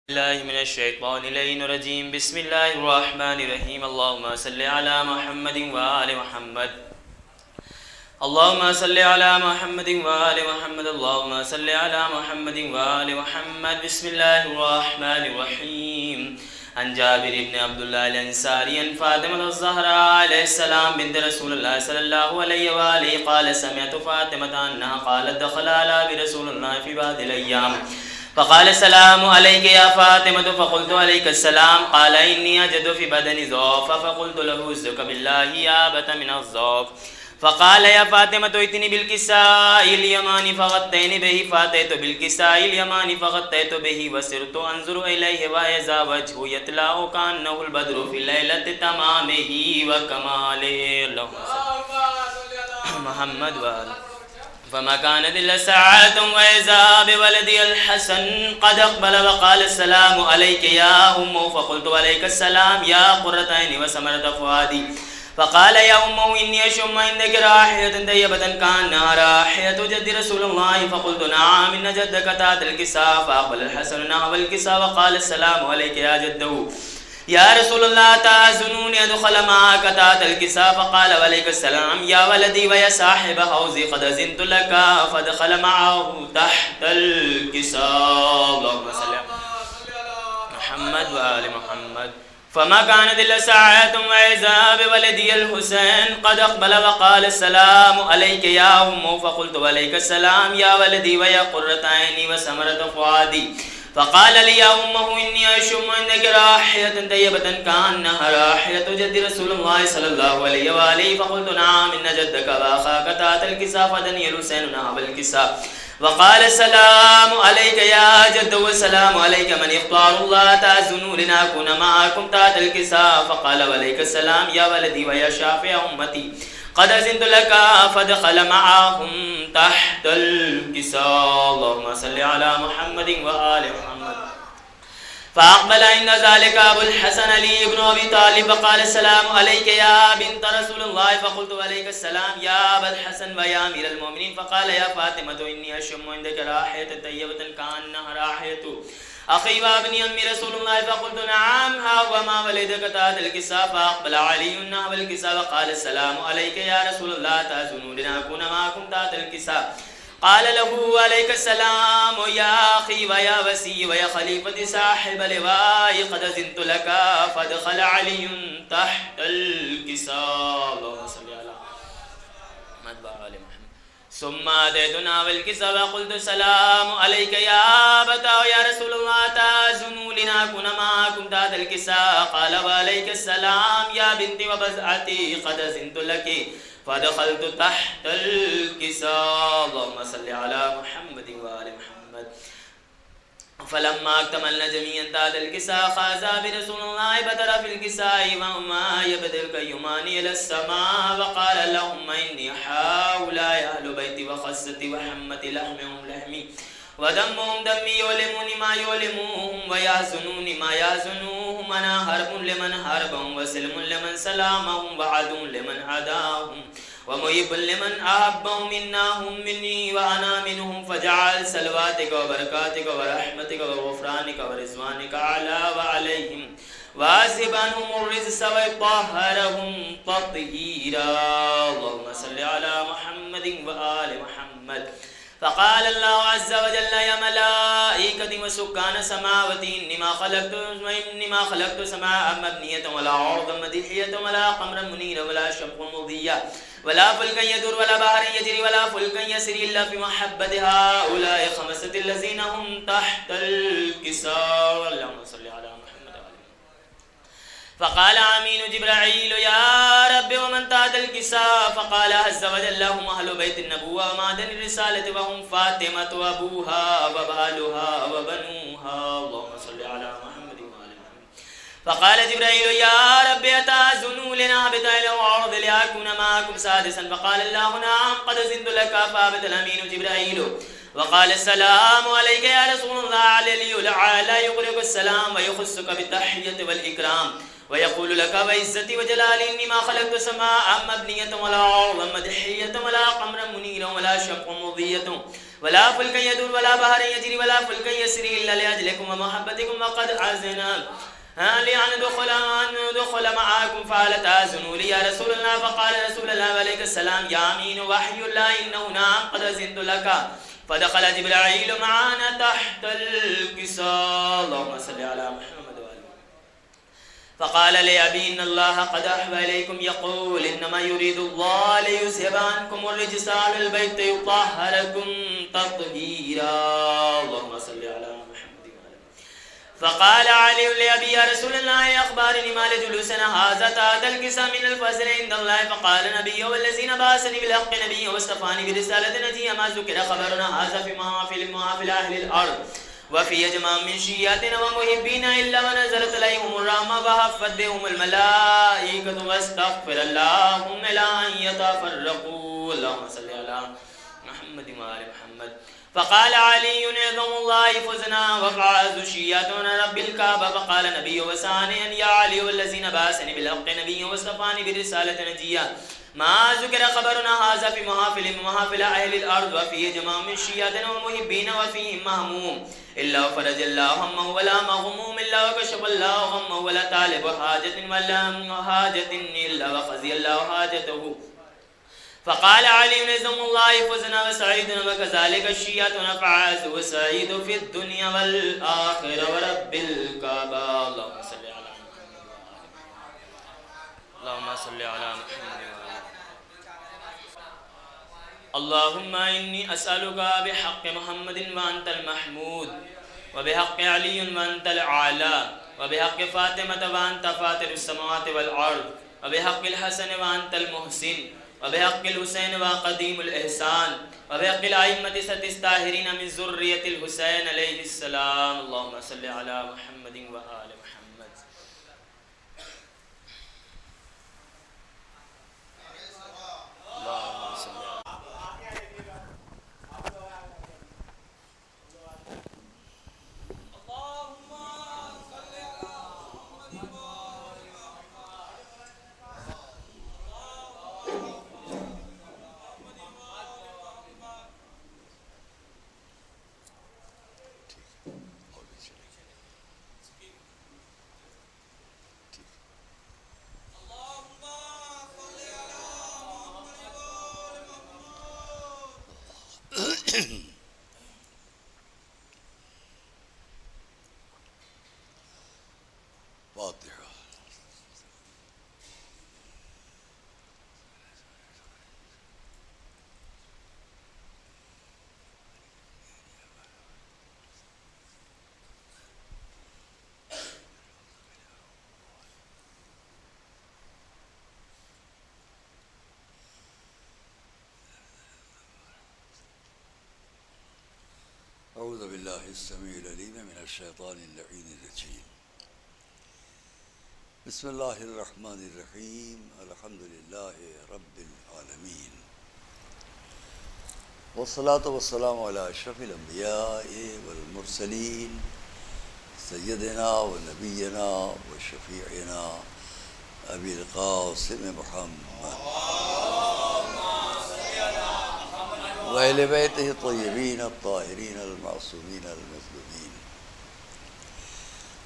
الله من الشيطان اللعين الرجيم بسم الله الرحمن الرحيم اللهم صل على محمد وآل محمد اللهم صل على محمد وآل محمد اللهم صل على محمد وآل محمد بسم الله الرحمن الرحيم عن جابر بن عبد الله الأنصاري عن فاطمة الزهراء عليه السلام بنت رسول الله صلى الله عليه وآله قال سمعت فاطمة أنها قالت دخل على برسول الله في بعض الأيام فقال السلام عليك يا فاطمة فقلت عليك السلام قال إني أجد في بدني ضعف فقلت له أصدق بالله يا أبت من الضعف فقال يا فاطمة ائتني بالكساء اليماني فغطيني به فأتيت بالكساء اليماني فغطيت به وصرت أنظر إليه وإذا وجهه يطلع كأنه البدر في ليلة تمامه وكماله اللهم محمد وآله فما كانت إلا ساعة وإذا بولدي الحسن قد أقبل وقال السلام عليك يا أمه فقلت عليك السلام يا قرة عيني وثمرة فؤادي فقال يا أمه إني أشم عندك راحية طيبة كأنها راحية جد رسول الله فقلت نعم إن جدك تحت الكساء فأقبل الحسن نحو الكساء وقال السلام عليك يا جده يا رسول الله تأذنوني أدخل معك تحت الكساء فقال عليك السلام يا ولدي ويا صاحب حوزي قد أذنت لك فدخل معه تحت الكساء اللهم صل على محمد وآل محمد فما كانت إلا ساعة وإذا بولدي الحسين قد أقبل وقال السلام عليك يا أمه فقلت عليك السلام يا ولدي ويا قرة عيني وثمرة فؤادي فقال لي يا أمه إني أشم عندك راحية طيبة كأنها راحية جد رسول الله صلى الله عليه وآله فقلت نعم إن جدك وأخاك تحت الكساء فدني الحسين نحو الكساء وقال السلام عليك يا جد والسلام عليك من اختار الله تأذنوا لنكون معكم تحت الكساء فقال عليك السلام يا ولدي ويا شافع أمتي قد أذنت لك فدخل معهم تحت الكساء اللهم صل على محمد وآل محمد فأقبل عند ذلك أبو الحسن علي بن أبي طالب فقال السلام عليك يا بنت رسول الله فقلت عليك السلام يا أبا الحسن ويا أمير المؤمنين فقال يا فاطمة إني أشم عندك راحية طيبة كأنها راحية أخي وابن أم رسول الله فقلت نعم ها وما ولدك تحت الكساء فأقبل علي نحو الكساء وقال السلام عليك يا رسول الله تأذنوا لنكون معكم تحت الكساء قال له عليك السلام يا أخي ويا وسي ويا خليفة صاحب لواء قد أذنت لك فدخل علي تحت الكساء اللهم صل على محمد وآل محمد ثم أتيتنا بالكساء وقلت السلام عليك يا أبتا يا رسول الله تأذنوا لنكون معكم تحت الكساء قال وعليك السلام يا بنتي وبزعتي قد أذنت لك فدخلت تحت الكساء اللهم صل على محمد وآل محمد فلما اكتملنا جميعا تحت الكساء خاذا برسول الله بدر في الكساء وهما يبدل كيمان إلى السماء وقال اللهم إني هؤلاء أهل بيتي وخصتي وحمتي لحمهم لحمي ودمهم دمي يؤلموني ما يؤلموهم ويحزنوني ما يحزنوهم أنا حرب لمن حربهم وسلم لمن سلامهم وعدو لمن عداهم ومحب لمن أحبهم إنهم مني وأنا منهم فجعل صلواتك وبركاتك ورحمتك وغفرانك ورضوانك على وعليهم واذهب عنهم الرجس وطهرهم تطهيرا اللهم صل على محمد وآل محمد فقال الله عز وجل يا ملائكتي وسكان سماواتي إنما خلقت سماء مبنية ولا أرضا مدحية ولا قمرا منيرا ولا شمسا مضيا ولا فلكا يدور ولا بحر يجري ولا فلكا يسري إلا في محبة هؤلاء خمسة الذين هم تحت الكساء اللهم صل على محمد وآله فقال آمين جبرائيل يا رب ومن تحت الكساء فقال عز وجل هم أهل بيت النبوة ومعدن الرسالة وهم فاطمة وأبوها وبالها وبنوها اللهم صل على محمد وآل محمد فقال جبرائيل يا رب أتأذنوا لنا بطيل الأرض لأكون معكم سادسا فقال الله نعم قد أذنت لك فأبت الأمين جبرائيل وقال السلام عليك يا رسول الله علي الأعلى يقرئك السلام ويخصك بالتحية والإكرام ويقول لك بعزتي وجلالي إني ما خلقت سماء مبنية ولا أرضا مدحية ولا قمرا منيرا ولا شمسا مضية ولا فلكا يدور ولا بحر يجري ولا فلكا يسري إلا لأجلكم ومحبتكم وقد أذن لأن أدخل معكم فهل تأذنوا لي يا رسول الله؟ فقال رسول الله عليه السلام يا أمين وحي الله إنه نعم قد أذنت لك. فدخل جبرائيل معنا تحت الكساء اللهم صل على محمد وآله. فقال لأبي إن الله قد أحب إليكم يقول إنما يريد الله ليذهب عنكم الرجس أهل البيت يطهركم تطهيرا اللهم صل على محمد. فقال علي لأبي يا رسول الله أخبرني ما لجلوسنا هذا تحت الكساء من الفضل عند الله. فقال نبي والذين بعثني بالحق نبي واصطفاني برسالة نجيا ما ذكر خبرنا هذا في محافل أهل الأرض وفي جماعة من شيعتنا ومحبين إلا ونزلت عليهم الرحمة وحفت بهم الملائكة واستغفر اللهم لا أن يتفرقوا اللهم صل على محمد وآل محمد. فقال علي نعظم الله فزنا وفعز شيعتنا رب الكعبة. فقال نبي وثانيا يا علي والذين بعثني بالحق نبي واصطفاني برسالة نجيا ما ذكر خبرنا هذا في محافل أهل الأرض وفيه جماعة من شيعتنا ومحبين وفيهم مهموم إلا فرج الله همه ولا مغموم إلا وكشف الله غمه ولا طالب حاجة ولا حاجة إلا وقضي الله حاجته. فقال علي نظم الله فزنا وسعيدنا وكذلك الشيعة فعاز وسعيد في الدنيا والآخرة ورب الكعبة اللهم صل على محمد اللهم صل على محمد اللهم إني أسألك بحق محمد وأنت المحمود وبحق علي وأنت الأعلى وبحق فاطمة وأنت فاطر السماوات والأرض وبحق الحسن وأنت المحسن وبحق الحسين وقديم الإحسان وبحق الأئمة الطاهرين من ذرية الحسين عليه السلام اللهم صل على محمد وآل محمد. اللهم صل فاتحة. أعوذ بالله السميع العليم من الشيطان اللعين الرجيم. بسم الله الرحمن الرحيم. الحمد لله رب العالمين والصلاة والسلام على أشرف الأنبياء والمرسلين سيدنا ونبينا وشفيعنا أبي القاسم محمد وأهل بيته الطيبين الطاهرين المعصومين المظلومين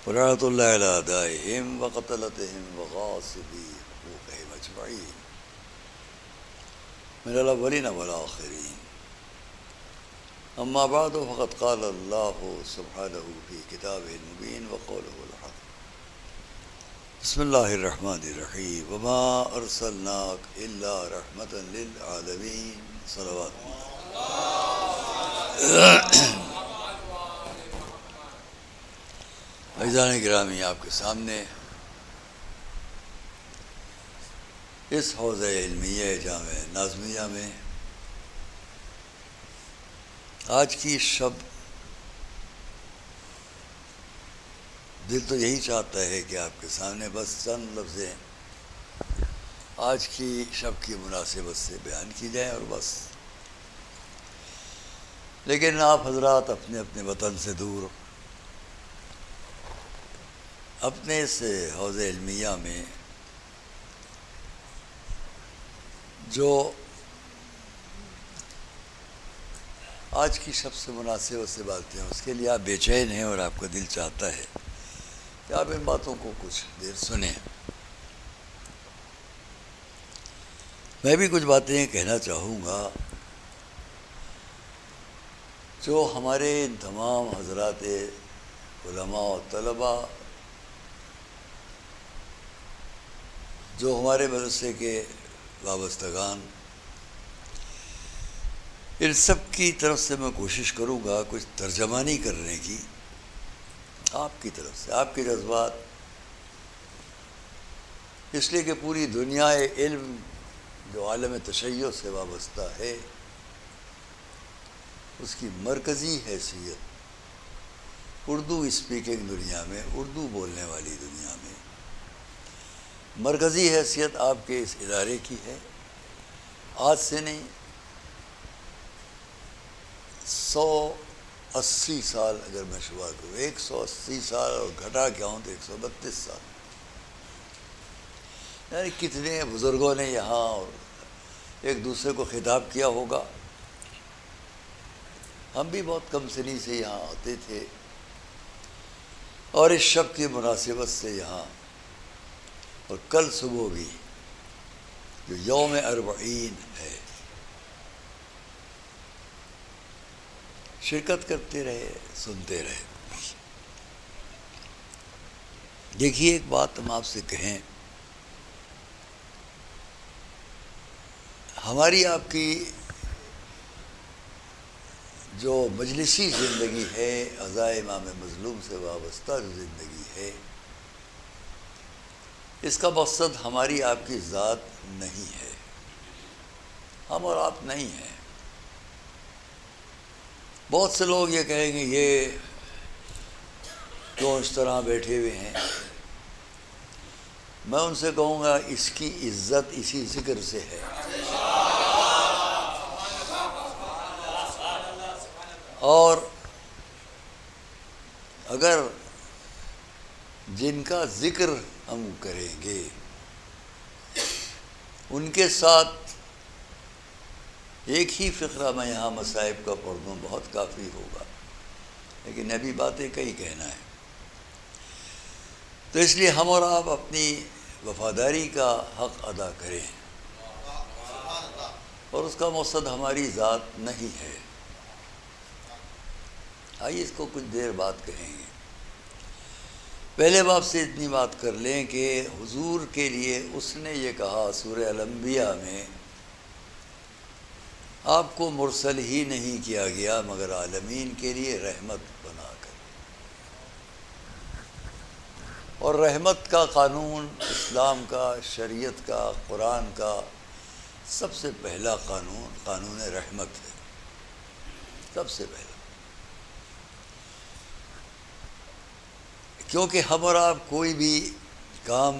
ولعنة الله على أعدائهم وقتلتهم وغاصبي حقوقهم أجمعين من الأولين والآخرين. أما بعد فقد قال الله سبحانه في كتابه المبين وقوله الحق. بسم الله الرحمن الرحيم. وما أرسلناك إلا رحمة للعالمين. صلوات عزیزان گرامی، آپ کے سامنے اس حوض علمیہ جامع ناظمیہ میں آج کی شب دل تو یہی چاہتا ہے کہ آپ کے سامنے بس چند لفظیں آج کی شب کی مناسبت سے بیان کی جائیں اور بس. لیکن آپ حضرات اپنے اپنے وطن سے دور اپنے اس حوض علمیہ میں جو آج کی سب سے مناسب سے باتیں ہیں، اس کے لیے آپ بے چین ہیں اور آپ کا دل چاہتا ہے کہ آپ ان باتوں کو کچھ دیر سنیں۔ میں بھی کچھ باتیں کہنا چاہوں گا جو ہمارے ان تمام حضرات علماء و طلباء جو ہمارے مدرسے کے وابستگان، ان سب کی طرف سے میں کوشش کروں گا کچھ ترجمانی کرنے کی آپ کی طرف سے، آپ کے جذبات، اس لیے کہ پوری دنیا علم جو عالم تشیع سے وابستہ ہے، اس کی مرکزی حیثیت اردو اسپیکنگ دنیا میں، اردو بولنے والی دنیا میں مرکزی حیثیت آپ کے اس ادارے کی ہے۔ آج سے نہیں، 180 سال اگر میں شمار کروں، 180 سال اور گھٹا کیا ہوں تو 132 سال، یعنی کتنے بزرگوں نے یہاں اور ایک دوسرے کو خطاب کیا ہوگا۔ ہم بھی بہت کم سنی سے یہاں آتے تھے اور اس شب کی مناسبت سے یہاں، اور کل صبح بھی جو یوم اربعین ہے، شرکت کرتے رہے، سنتے رہے۔ دیکھیے ایک بات ہم آپ سے کہیں، ہماری آپ کی جو مجلسی زندگی ہے، عزائے امام مظلوم سے وابستہ جو زندگی ہے، اس کا مقصد ہماری آپ کی ذات نہیں ہے، ہم اور آپ نہیں ہیں۔ بہت سے لوگ یہ کہیں گے یہ کیوں اس طرح بیٹھے ہوئے ہیں، میں ان سے کہوں گا اس کی عزت اسی ذکر سے ہے، اور اگر جن کا ذکر ہم کریں گے ان کے ساتھ ایک ہی فقرہ میں یہاں مصائب کا پڑھ دوں بہت کافی ہوگا، لیکن ابھی باتیں کئی کہنا ہے۔ تو اس لیے ہم اور آپ اپنی وفاداری کا حق ادا کریں، اور اس کا مقصد ہماری ذات نہیں ہے۔ آئیے اس کو کچھ دیر بعد کہیں گے۔ پہلے باب سے اتنی بات کر لیں کہ حضور کے لیے اس نے یہ کہا سورہ الانبیاء میں، آپ کو مرسل ہی نہیں کیا گیا مگر عالمین کے لیے رحمت بنا کر، اور رحمت کا قانون اسلام کا، شریعت کا، قرآن کا سب سے پہلا قانون رحمت ہے، سب سے پہلا۔ کیونکہ ہم اور آپ کوئی بھی کام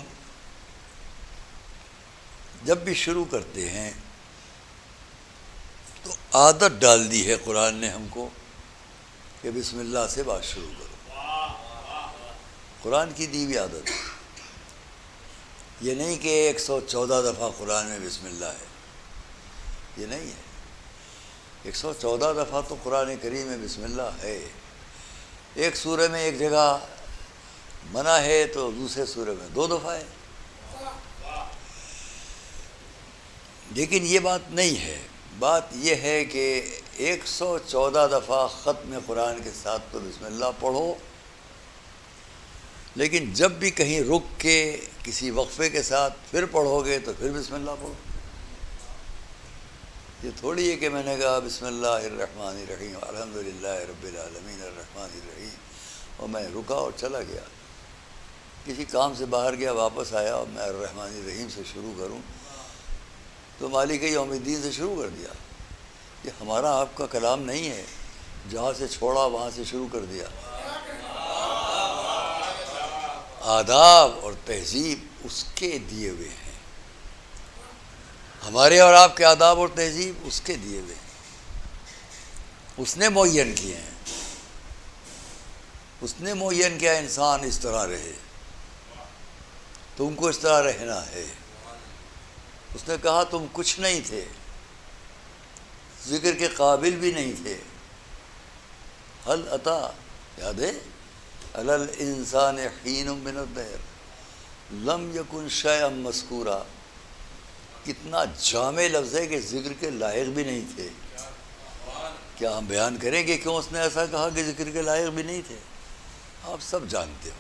جب بھی شروع کرتے ہیں تو عادت ڈال دی ہے قرآن نے ہم کو کہ بسم اللہ سے بات شروع کرو، قرآن کی دی ہوئی عادت۔ یہ نہیں کہ 114 دفعہ قرآن میں بسم اللہ ہے، یہ نہیں ہے۔ 114 دفعہ تو قرآن کریم میں بسم اللہ ہے، ایک سورہ میں ایک جگہ منع ہے تو دوسرے سورہ میں 2 دفعہ ہے، لیکن یہ بات نہیں ہے۔ بات یہ ہے کہ 114 دفعہ ختم قرآن کے ساتھ تو بسم اللہ پڑھو، لیکن جب بھی کہیں رک کے کسی وقفے کے ساتھ پھر پڑھو گے تو پھر بسم اللہ پڑھو۔ یہ تھوڑی ہے کہ میں نے کہا بسم اللہ الرحمن الرحیم الحمدللہ رب العالمین الرحمن الرحیم اور میں رکا اور چلا گیا، کسی کام سے باہر گیا واپس آیا اور میں الرحمن الرحیم سے شروع کروں تو مالک یوم الدین سے شروع کر دیا۔ یہ ہمارا آپ کا کلام نہیں ہے، جہاں سے چھوڑا وہاں سے شروع کر دیا۔ آداب اور تہذیب اس کے دیے ہوئے ہیں، ہمارے اور آپ کے آداب اور تہذیب اس کے دیے ہوئے ہیں، اس نے معین کیے ہیں، اس نے معین کیا انسان اس طرح رہے، تم کو اس طرح رہنا ہے۔ اس نے کہا تم کچھ نہیں تھے، ذکر کے قابل بھی نہیں تھے، حل عطا، یاد ہے، علل انسان حین من الدہر لم یکن شیئا مذکورا، کتنا جامع لفظ ہے کہ ذکر کے لائق بھی نہیں تھے. کیا ہم بیان کریں گے کیوں اس نے ایسا کہا کہ ذکر کے لائق بھی نہیں تھے؟ آپ سب جانتے ہو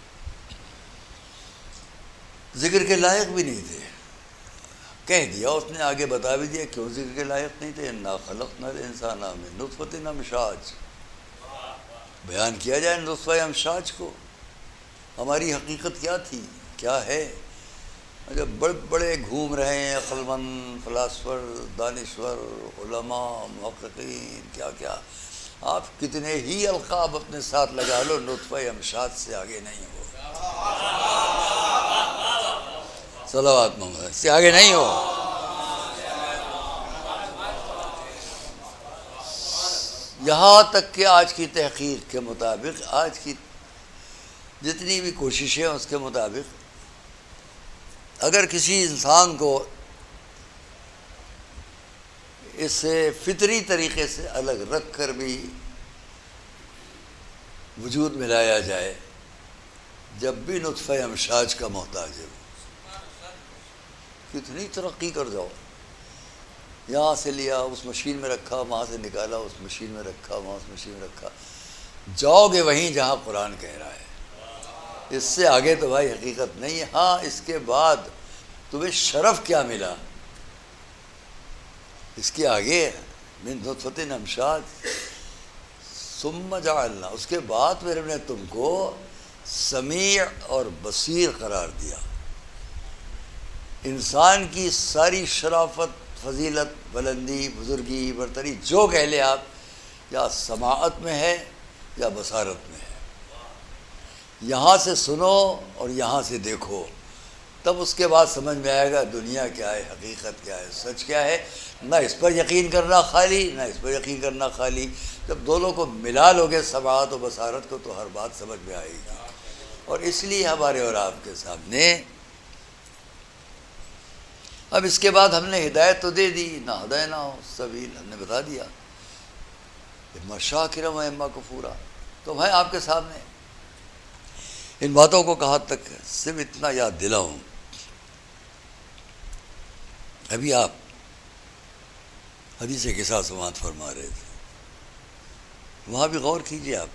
ذکر کے لائق بھی نہیں تھے، کہہ دیا اس نے، آگے بتا بھی دیا کیوں ذکر کے لائق نہیں تھے. انا خلقنا الانسان من نطفۃ امشاج، بیان کیا جائے نطفہ امشاج کو، ہماری حقیقت کیا تھی، کیا ہے. جب بڑے بڑے گھوم رہے ہیں عقل مند، فلاسفر، دانشور، علماء، محققین، کیا کیا، آپ کتنے ہی القاب اپنے ساتھ لگا لو، نطفہ امشاج سے آگے نہیں ہو. صلوات محمد سے آگے نہیں ہو. یہاں تک کہ آج کی تحقیق کے مطابق، آج کی جتنی بھی کوششیں اس کے مطابق، اگر کسی انسان کو اس سے فطری طریقے سے الگ رکھ کر بھی وجود میں لایا جائے، جب بھی نطفہ امشاج کا محتاج ہے، کتنی ترقی کر جاؤ، یہاں سے لیا اس مشین میں رکھا، وہاں سے نکالا اس مشین میں رکھا، وہاں اس مشین میں رکھا، جاؤ گے وہیں جہاں قرآن کہہ رہا ہے. اس سے آگے تو بھائی حقیقت نہیں ہے. ہاں اس کے بعد تمہیں شرف کیا ملا، اس کے آگے من نطفۃ امشاج ثم جعلنا، اس کے بعد پھر ہم نے تم کو سمیع اور بصیر قرار دیا. انسان کی ساری شرافت، فضیلت، بلندی، بزرگی، برتری جو کہہ لیں آپ، یا سماعت میں ہے یا بصارت میں ہے. یہاں سے سنو اور یہاں سے دیکھو، تب اس کے بعد سمجھ میں آئے گا دنیا کیا ہے، حقیقت کیا ہے، سچ کیا ہے. نہ اس پر یقین کرنا خالی، نہ اس پر یقین کرنا خالی. جب دونوں کو ملا لوگے، سماعت و بصارت کو، تو ہر بات سمجھ میں آئے گی. اور اس لیے ہمارے اور آپ کے سامنے اب اس کے بعد ہم نے ہدایت تو دے دی، نہ ہداینا السبیل، ہم نے بتا دیا، اما شاکرا و اما کفورا. تو میں آپ کے سامنے ان باتوں کو کہاں تک صرف اتنا یاد دلاؤں. ابھی آپ حدیث قصہ سماعت فرما رہے تھے، وہاں بھی غور کیجیے آپ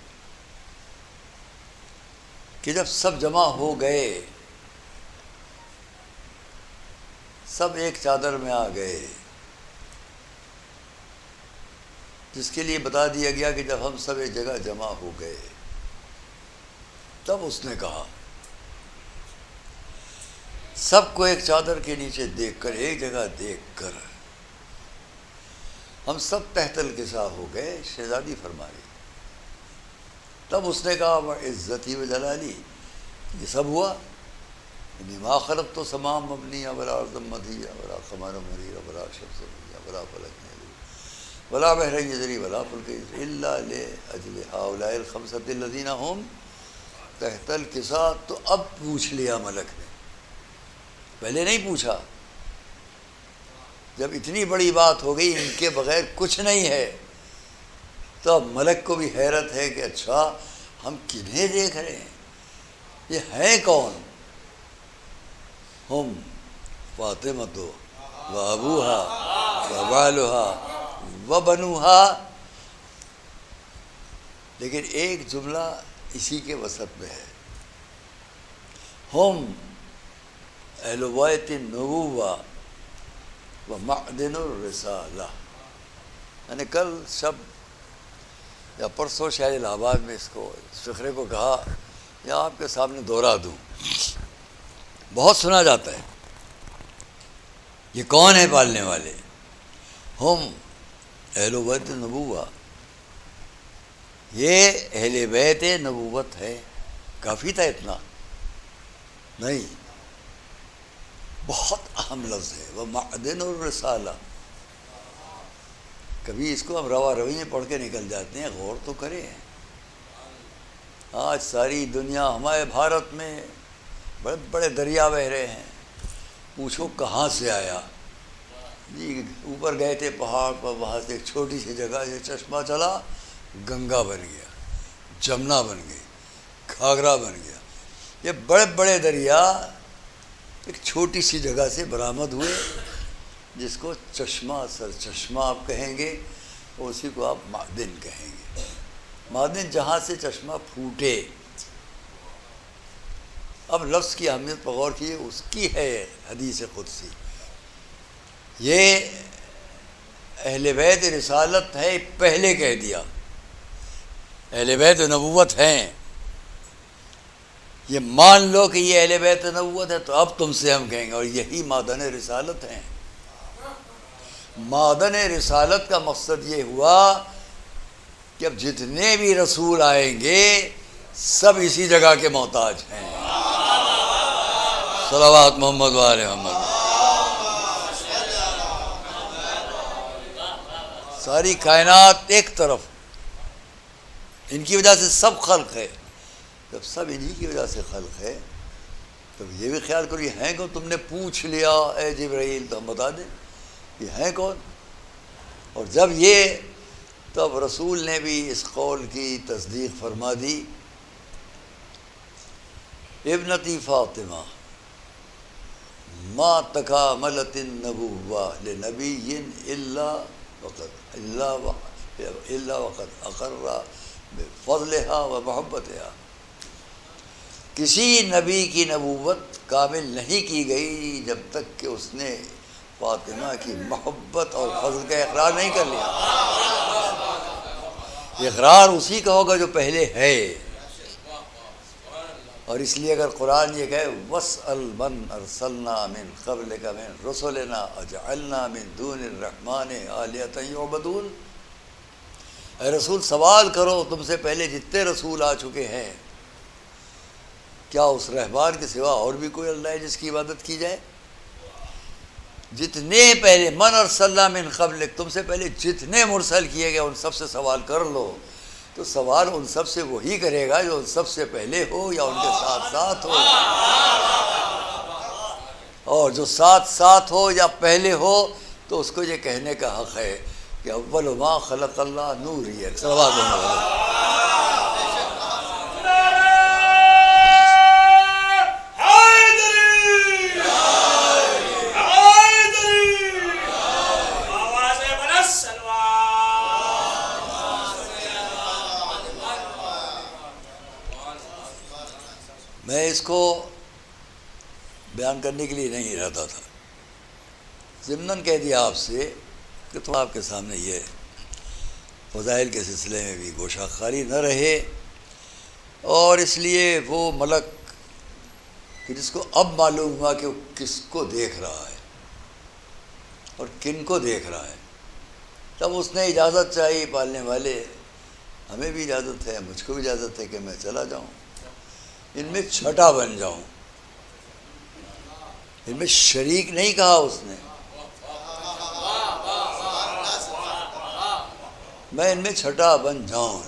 کہ جب سب جمع ہو گئے، سب ایک چادر میں آ گئے، جس کے لیے بتا دیا گیا کہ جب ہم سب ایک جگہ جمع ہو گئے، تب اس نے کہا سب کو ایک چادر کے نیچے دیکھ کر، ایک جگہ دیکھ کر ہم سب تحت الکساء ہو گئے، شہزادی فرما رہی. تب اس نے کہا وعزتی وجلالی، یہ سب ہوا. ما خلقت السماء مبنیہ ولا ارضا مدیہ ولا قمرا منیرا ولا شمس منیرا ولا فلک یجری ولا بحر یجری ولا فلک یجری الا لاجل هؤلاء الخمسة الذين هم تحت الکساء. تو اب پوچھ لیا ملک نے، پہلے نہیں پوچھا. جب اتنی بڑی بات ہو گئی، ان کے بغیر کچھ نہیں ہے، تو اب ملک کو بھی حیرت ہے کہ اچھا ہم کنہیں دیکھ رہے ہیں، یہ ہیں کون؟ ہم فاطمۃ و ابوہا و بالہا و بنوہا. لیکن ایک جملہ اسی کے وسط میں ہے، ہم اہل بیت النبوہ و معدن الرسالہ. میں نے کل شب یا پرسوں شاید الہ آباد میں اس فقرے کو کہا، یا آپ کے سامنے دوہرا دوں. بہت سنا جاتا ہے، یہ کون ہے پالنے والے؟ ہم اہل بیت النبوہ، یہ اہل بیت نبوت ہے. کافی تھا اتنا؟ نہیں، بہت اہم لفظ ہے. وہ معدن الرسالہ. کبھی اس کو ہم روا روی میں پڑھ کے نکل جاتے ہیں، غور تو کریں. آج ساری دنیا، ہمارے بھارت میں بڑے بڑے دریا بہہ رہے ہیں، پوچھو کہاں سے آیا؟ جی اوپر گئے تھے پہاڑ پر، وہاں سے ایک چھوٹی سی جگہ سے چشمہ چلا، گنگا بن گیا. جمنا بن گئی، گھاگرا بن گیا. یہ بڑے بڑے دریا ایک چھوٹی سی جگہ سے برآمد ہوئے، جس کو چشمہ سر چشمہ آپ کہیں گے، اور اسی کو آپ معدن کہیں گے. معدن جہاں سے چشمہ پھوٹے. اب لفظ کی اہمیت پر غور کیے، اس کی ہے حدیث قدسی. یہ اہل بیت رسالت ہے، پہلے کہہ دیا. اہل بیت نبوت ہیں، یہ مان لو کہ یہ اہل بیت نبوت ہے، تو اب تم سے ہم کہیں گے، اور یہی معدن رسالت ہیں. معدن رسالت کا مقصد یہ ہوا کہ اب جتنے بھی رسول آئیں گے سب اسی جگہ کے محتاج ہیں. صلوات محمد و آل محمد. ساری کائنات ایک طرف، ان کی وجہ سے سب خلق ہے. جب سب انہی کی وجہ سے خلق ہے تو یہ بھی خیال کرو یہ ہیں کون. تم نے پوچھ لیا اے جبرائیل تو ہم بتا دیں یہ ہیں کون. اور جب یہ تب رسول نے بھی اس قول کی تصدیق فرما دی. ابنتی فاطمہ ما تکاملت النبوہ لنبی الا وقد اقر بفضلها و محبتها. کسی نبی کی نبوت کامل نہیں کی گئی جب تک کہ اس نے فاطمہ کی محبت اور فضل کا اقرار نہیں کر لیا. اقرار اسی کا ہوگا جو پہلے ہے. اور اس لیے اگر قرآن یہ کہے وَاسْأَلْ مَنْ أَرْسَلْنَا مِنْ قَبْلِكَ مِنْ رُسُلِنَا أَجْعَلْنَا مِنْ دُونِ الرَّحْمَنِ آلِهَةً يُعْبَدُونَ. اے رسول سوال کرو تم سے پہلے جتنے رسول آ چکے ہیں، کیا اس رحمان کے سوا اور بھی کوئی اللہ ہے جس کی عبادت کی جائے؟ جتنے پہلے من ارسلنا من قبلک، تم سے پہلے جتنے مرسل کیے گئے ان سب سے سوال کر لو. تو سوال ان سب سے وہی کرے گا جو ان سب سے پہلے ہو یا ان کے ساتھ ساتھ ہو. اور جو ساتھ ساتھ ہو یا پہلے ہو تو اس کو یہ کہنے کا حق ہے کہ اول ما خلق اللہ نور ہی ہے. صلوات اللہ. میں اس کو بیان کرنے کے لیے نہیں رہتا تھا، ضمناً کہہ دیا آپ سے کہ تھوڑا آپ کے سامنے یہ فضائل کے سلسلے میں بھی گوشہ خالی نہ رہے. اور اس لیے وہ ملک کہ جس کو اب معلوم ہوا کہ وہ کس کو دیکھ رہا ہے اور کن کو دیکھ رہا ہے، تب اس نے اجازت چاہی. پالنے والے ہمیں بھی اجازت ہے، مجھ کو بھی اجازت ہے کہ میں چلا جاؤں، ان میں چھٹا بن جاؤں. ان میں شریک نہیں کہا اس نے، میں ان میں چھٹا بن جاؤں.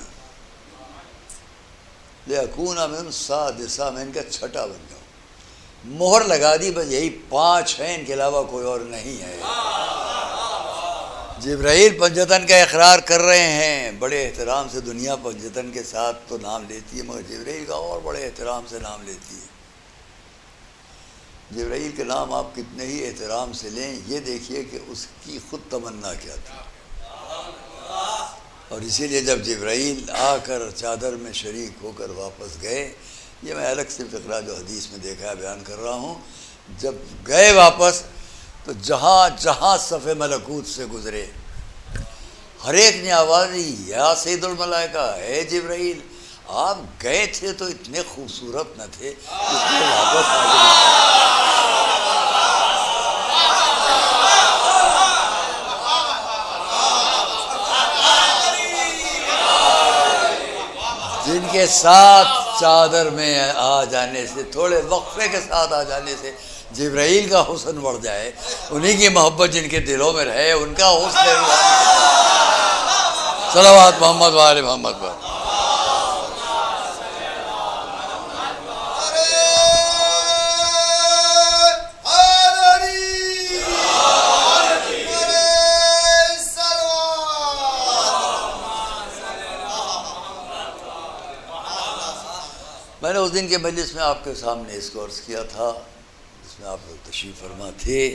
لِأَكُونَ مِنْ سَادِسَةٍ، میں ان کا چھٹا بن جاؤں. مہر لگا دی، بس یہی 5 ہیں، ان کے علاوہ کوئی اور نہیں ہے. جبرائیل پنجتن کا اقرار کر رہے ہیں. بڑے احترام سے دنیا پنجتن کے ساتھ تو نام لیتی ہے، مگر جبرائیل کا اور بڑے احترام سے نام لیتی ہے. جبرائیل کے نام آپ کتنے ہی احترام سے لیں، یہ دیکھیے کہ اس کی خود تمنا کیا تھی. اور اسی لیے جب جبرائیل آ کر چادر میں شریک ہو کر واپس گئے، یہ میں الگ سے فقرہ جو حدیث میں دیکھا ہے بیان کر رہا ہوں. جب گئے واپس تو جہاں جہاں صف ملکوت سے گزرے ہر ایک نے آواز دی یا سید الملائکہ، اے جبرائیل آپ گئے تھے تو اتنے خوبصورت نہ تھے، اتنے واپس آ گئے. جن کے ساتھ چادر میں آ جانے سے، تھوڑے وقفے کے ساتھ آ جانے سے جبرائیل کا حسن بڑھ جائے، انہی کی محبت جن کے دلوں میں رہے ان کا حسن. صلوات محمد و آل محمد پر. میں نے اس دن کے مجلس میں آپ کے سامنے اس کو عرض کیا تھا جس میں آپ لوگ تشریف فرما تھے،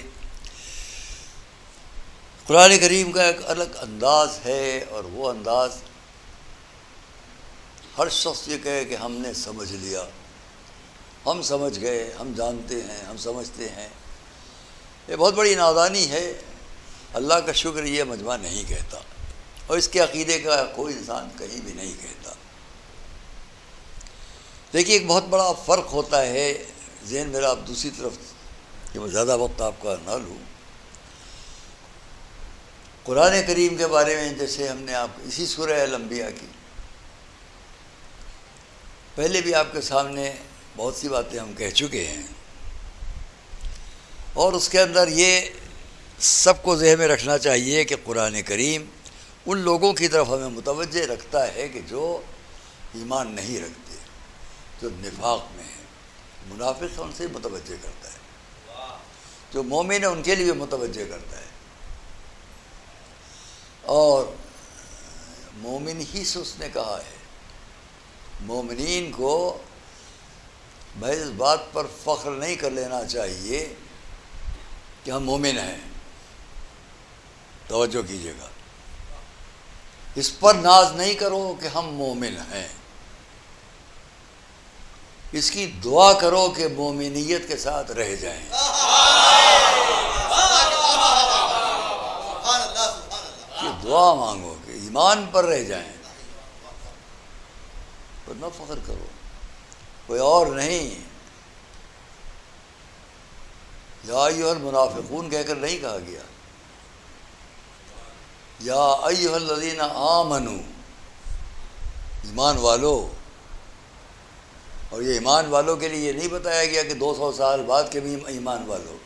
قرآن کریم کا ایک الگ انداز ہے، اور وہ انداز ہر شخص یہ کہے کہ ہم نے سمجھ لیا، ہم سمجھ گئے، ہم جانتے ہیں، ہم سمجھتے ہیں، یہ بہت بڑی نادانی ہے۔ اللہ کا شکر یہ مجمع نہیں کہتا، اور اس کے عقیدے کا کوئی انسان کہیں بھی نہیں کہتا۔ دیکھیے ایک بہت بڑا فرق ہوتا ہے، ذہن میرا اب دوسری طرف کہ میں زیادہ وقت آپ کا نہ لوں۔ قرآن کریم کے بارے میں جیسے ہم نے آپ اسی سورہ الانبیاء کی پہلے بھی آپ کے سامنے بہت سی باتیں ہم کہہ چکے ہیں، اور اس کے اندر یہ سب کو ذہن میں رکھنا چاہیے کہ قرآن کریم ان لوگوں کی طرف ہمیں متوجہ رکھتا ہے کہ جو ایمان نہیں رکھتے، جو نفاق میں ہیں، منافق ان سے متوجہ کرتا ہے، جو مومن ہے ان کے لیے متوجہ کرتا ہے، اور مومن ہی سے اس نے کہا ہے۔ مومنین کو محض اس بات پر فخر نہیں کر لینا چاہیے کہ ہم مومن ہیں، توجہ کیجیے گا، اس پر ناز نہیں کرو کہ ہم مومن ہیں، اس کی دعا کرو کہ مومنیت کے ساتھ رہ جائیں۔ یہ دعا مانگو کہ ایمان پر رہ جائیں، پر نہ فخر کرو، کوئی اور نہیں۔ یا ایھا المنافقون کہہ کر نہیں کہا گیا، یا ایھا الذین آمنوا، ایمان والو۔ اور یہ ایمان والوں کے لیے یہ نہیں بتایا گیا کہ 200 سال بعد کے بھی ایمان والو،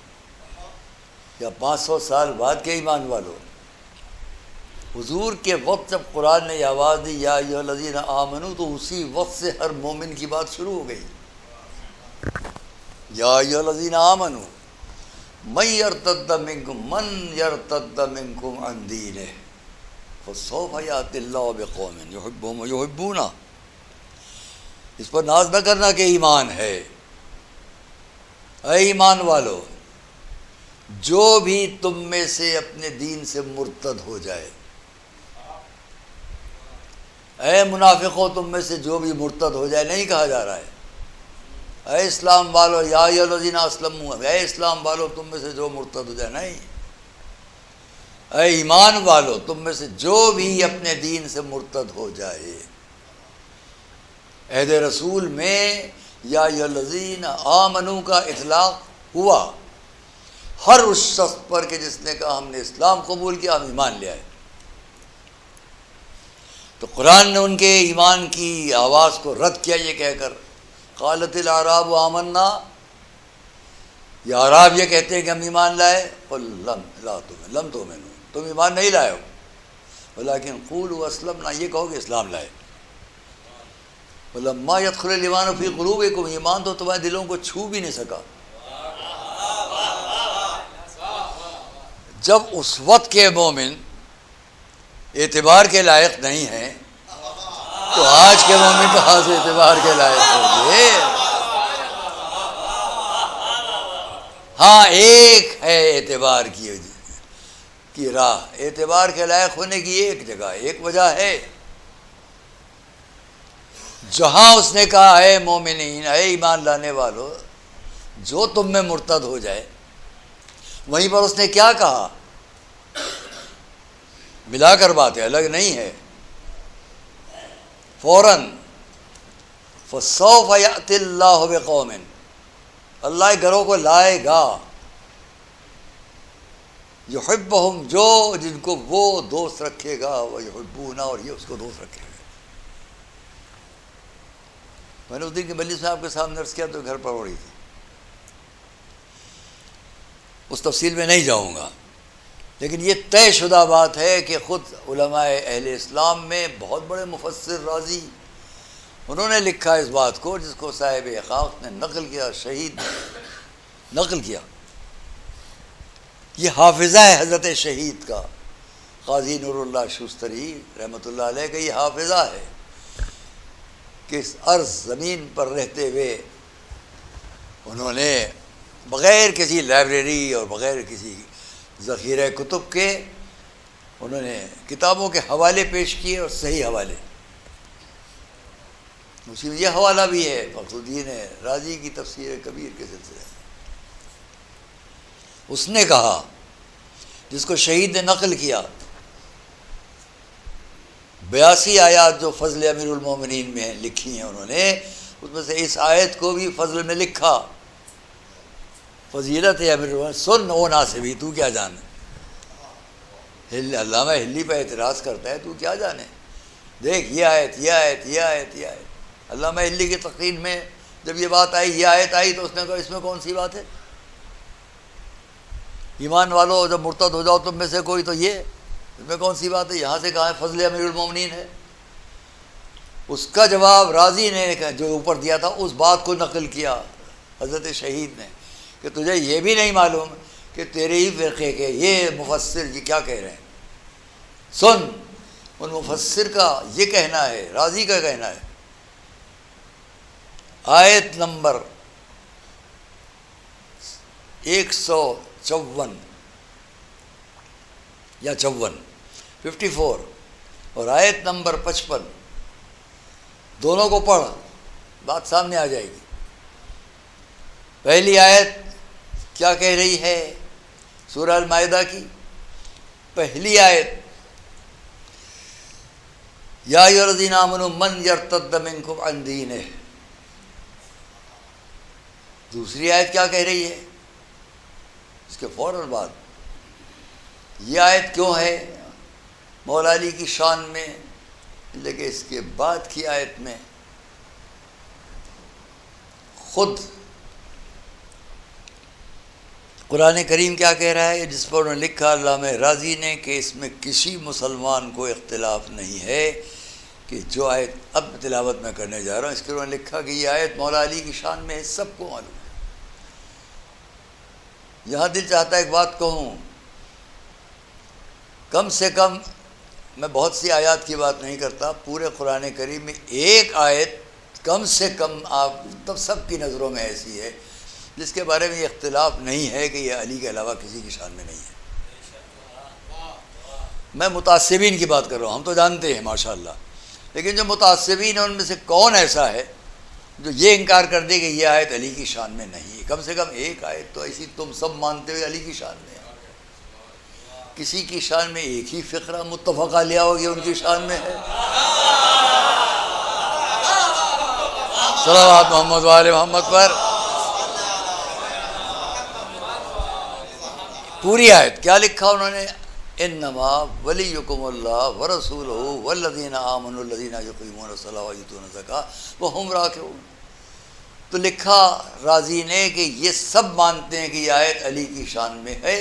یا 500 سال بعد کے ایمان والو۔ حضور کے وقت جب قرآن نے یہ آواز دی یا ایھا الذین آمنوا، تو اسی وقت سے ہر مومن کی بات شروع ہو گئی۔ یا ایھا الذین آمنوا من یرتد منکم عن دینہ فسوف یأتی اللہ بقوم یحبہم ویحبونہ۔ اس پر ناز نہ کرنا کہ ایمان ہے۔ اے ایمان والو، جو بھی تم میں سے اپنے دین سے مرتد ہو جائے، اے منافقوں تم میں سے جو بھی مرتد ہو جائے نہیں کہا جا رہا ہے۔ اے اسلام والو، یا ایھا الذین اسلموا، اے اسلام والو تم میں سے جو مرتد ہو جائے نہیں، اے ایمان والو تم میں سے جو بھی اپنے دین سے مرتد ہو جائے۔ عہد رسول میں یا ایھا الذین آمنوا کا اطلاق ہوا ہر اس شخص پر کہ جس نے کہا ہم نے اسلام قبول کیا، ہم ایمان لے آئے۔ تو قرآن نے ان کے ایمان کی آواز کو رد کیا یہ کہہ کر قالت الاعراب آمنا، یہ اعراب یہ کہتے ہیں کہ ہم ایمان لائے، قل لم تؤمنوا، تم ایمان نہیں لائے ہو، ولکن قولوا اسلمنا، یہ کہو کہ اسلام لائے۔ ولما يدخل الایمان فی قلوبکم، ایمان تو تمہارے دلوں کو چھو بھی نہیں سکا۔ جب اس وقت کے مومن اعتبار کے لائق نہیں ہیں تو آج کے مومن کہاں سے اعتبار کے لائق ہوں گے؟ ہاں ایک ہے اعتبار کی راہ، اعتبار کے لائق ہونے کی ایک جگہ، ایک وجہ ہے، جہاں اس نے کہا ہے مومنین، اے ایمان لانے والو جو تم میں مرتد ہو جائے، وہیں پر اس نے کیا کہا؟ ملا کر بات ہے، الگ نہیں ہے، فوراً فسوف یأتی اللہ بقوم، اللہ گھروں کو لائے گا، یحبہم، جو جن کو وہ دوست رکھے گا، ویحبونہ، اور یہ اس کو دوست رکھے گا۔ میں نے اس دن کے مجلس میں آپ کے سامنے عرض کیا تو گھر پر ہو رہی تھی، اس تفصیل میں نہیں جاؤں گا، لیکن یہ طے شدہ بات ہے کہ خود علماء اہل اسلام میں بہت بڑے مفسر رازی انہوں نے لکھا اس بات کو، جس کو صاحب احقاق نے نقل کیا، شہید نقل کیا۔ یہ حافظہ ہے حضرت شہید کا، قاضی نور اللہ شوستری رحمۃ اللہ علیہ کا یہ حافظہ ہے کہ اس عرض زمین پر رہتے ہوئے انہوں نے بغیر کسی لائبریری اور بغیر کسی ذخیرہ کتب کے انہوں نے کتابوں کے حوالے پیش کیے، اور صحیح حوالے۔ اسی میں یہ حوالہ بھی ہے فخر الدین رازی کی تفسیر کبیر کے سلسلے میں۔ اس نے کہا، جس کو شہید نے نقل کیا، 82 آیات جو فضل امیر المومنین میں لکھی ہیں انہوں نے، اس میں سے اس آیت کو بھی فضل میں لکھا، فضیلت ہے امیر المومنین، سن او ناصبی، تو کیا جانے۔ علامہ ہلی پہ اعتراض کرتا ہے، تو کیا جانے، دیکھ یہ آیت، یہ آیت، یہ آیت، یہ آیت۔ علامہ ہلی کی تقریر میں جب یہ بات آئی، یہ آیت آئی، تو اس نے کہا اس میں کون سی بات ہے؟ ایمان والو جب مرتد ہو جاؤ تم میں سے کوئی تو یہ، اس میں کون سی بات ہے؟ یہاں سے کہا ہے فضل امیر المومنین ہے۔ اس کا جواب رازی نے جو اوپر دیا تھا اس بات کو نقل کیا حضرت شہید نے، کہ تجھے یہ بھی نہیں معلوم کہ تیرے ہی فرقے کے یہ مفسر یہ کیا کہہ رہے ہیں، سن ان مفسر کا یہ کہنا ہے، رازی کا کہنا ہے۔ آیت نمبر 154 یا 54 اور آیت نمبر 55 دونوں کو پڑھ، بات سامنے آ جائے گی۔ پہلی آیت کیا کہہ رہی ہے سورہ المائدہ کی؟ پہلی آیت، یا ایھا الذین آمنوا من یرتد منکم عن دینہ۔ دوسری آیت کیا کہہ رہی ہے اس کے فوراً بعد؟ یہ آیت کیوں ہے مولا علی کی شان میں، لیکن اس کے بعد کی آیت میں خود قرآن کریم کیا کہہ رہا ہے، جس پر انہوں نے لکھا علامہ رازی نے کہ اس میں کسی مسلمان کو اختلاف نہیں ہے کہ جو آیت اب تلاوت میں کرنے جا رہا ہوں، اس کے انہوں نے لکھا کہ یہ آیت مولا علی کی شان میں ہے، سب کو معلوم ہے۔ یہاں دل چاہتا ہے ایک بات کہوں، کم سے کم میں بہت سی آیات کی بات نہیں کرتا، پورے قرآن کریم میں ایک آیت کم سے کم آپ تب سب کی نظروں میں ایسی ہے جس کے بارے میں یہ اختلاف نہیں ہے کہ یہ علی کے علاوہ کسی کی شان میں نہیں ہے۔ میں متعصبین کی بات کر رہا ہوں، ہم تو جانتے ہیں ماشاءاللہ، لیکن جو متعصبین ہیں ان میں سے کون ایسا ہے جو یہ انکار کر دے کہ یہ آیت علی کی شان میں نہیں ہے؟ کم سے کم ایک آیت تو ایسی تم سب مانتے ہوئے علی کی شان میں ہے۔ کسی کی شان میں ایک ہی فقرہ متفقہ لیا ہوگی ان کی شان میں ہے۔ صلوات محمد و آل محمد پر۔ پوری آیت کیا لکھا انہوں نے؟ انما ولیکم اللہ ورسولہ والذین آمنوا الذین یقیمون الصلاۃ ویؤتون الزکاۃ وہم راکعون۔ تو لکھا رازی نے کہ یہ سب مانتے ہیں کہ یہ آیت علی کی شان میں ہے،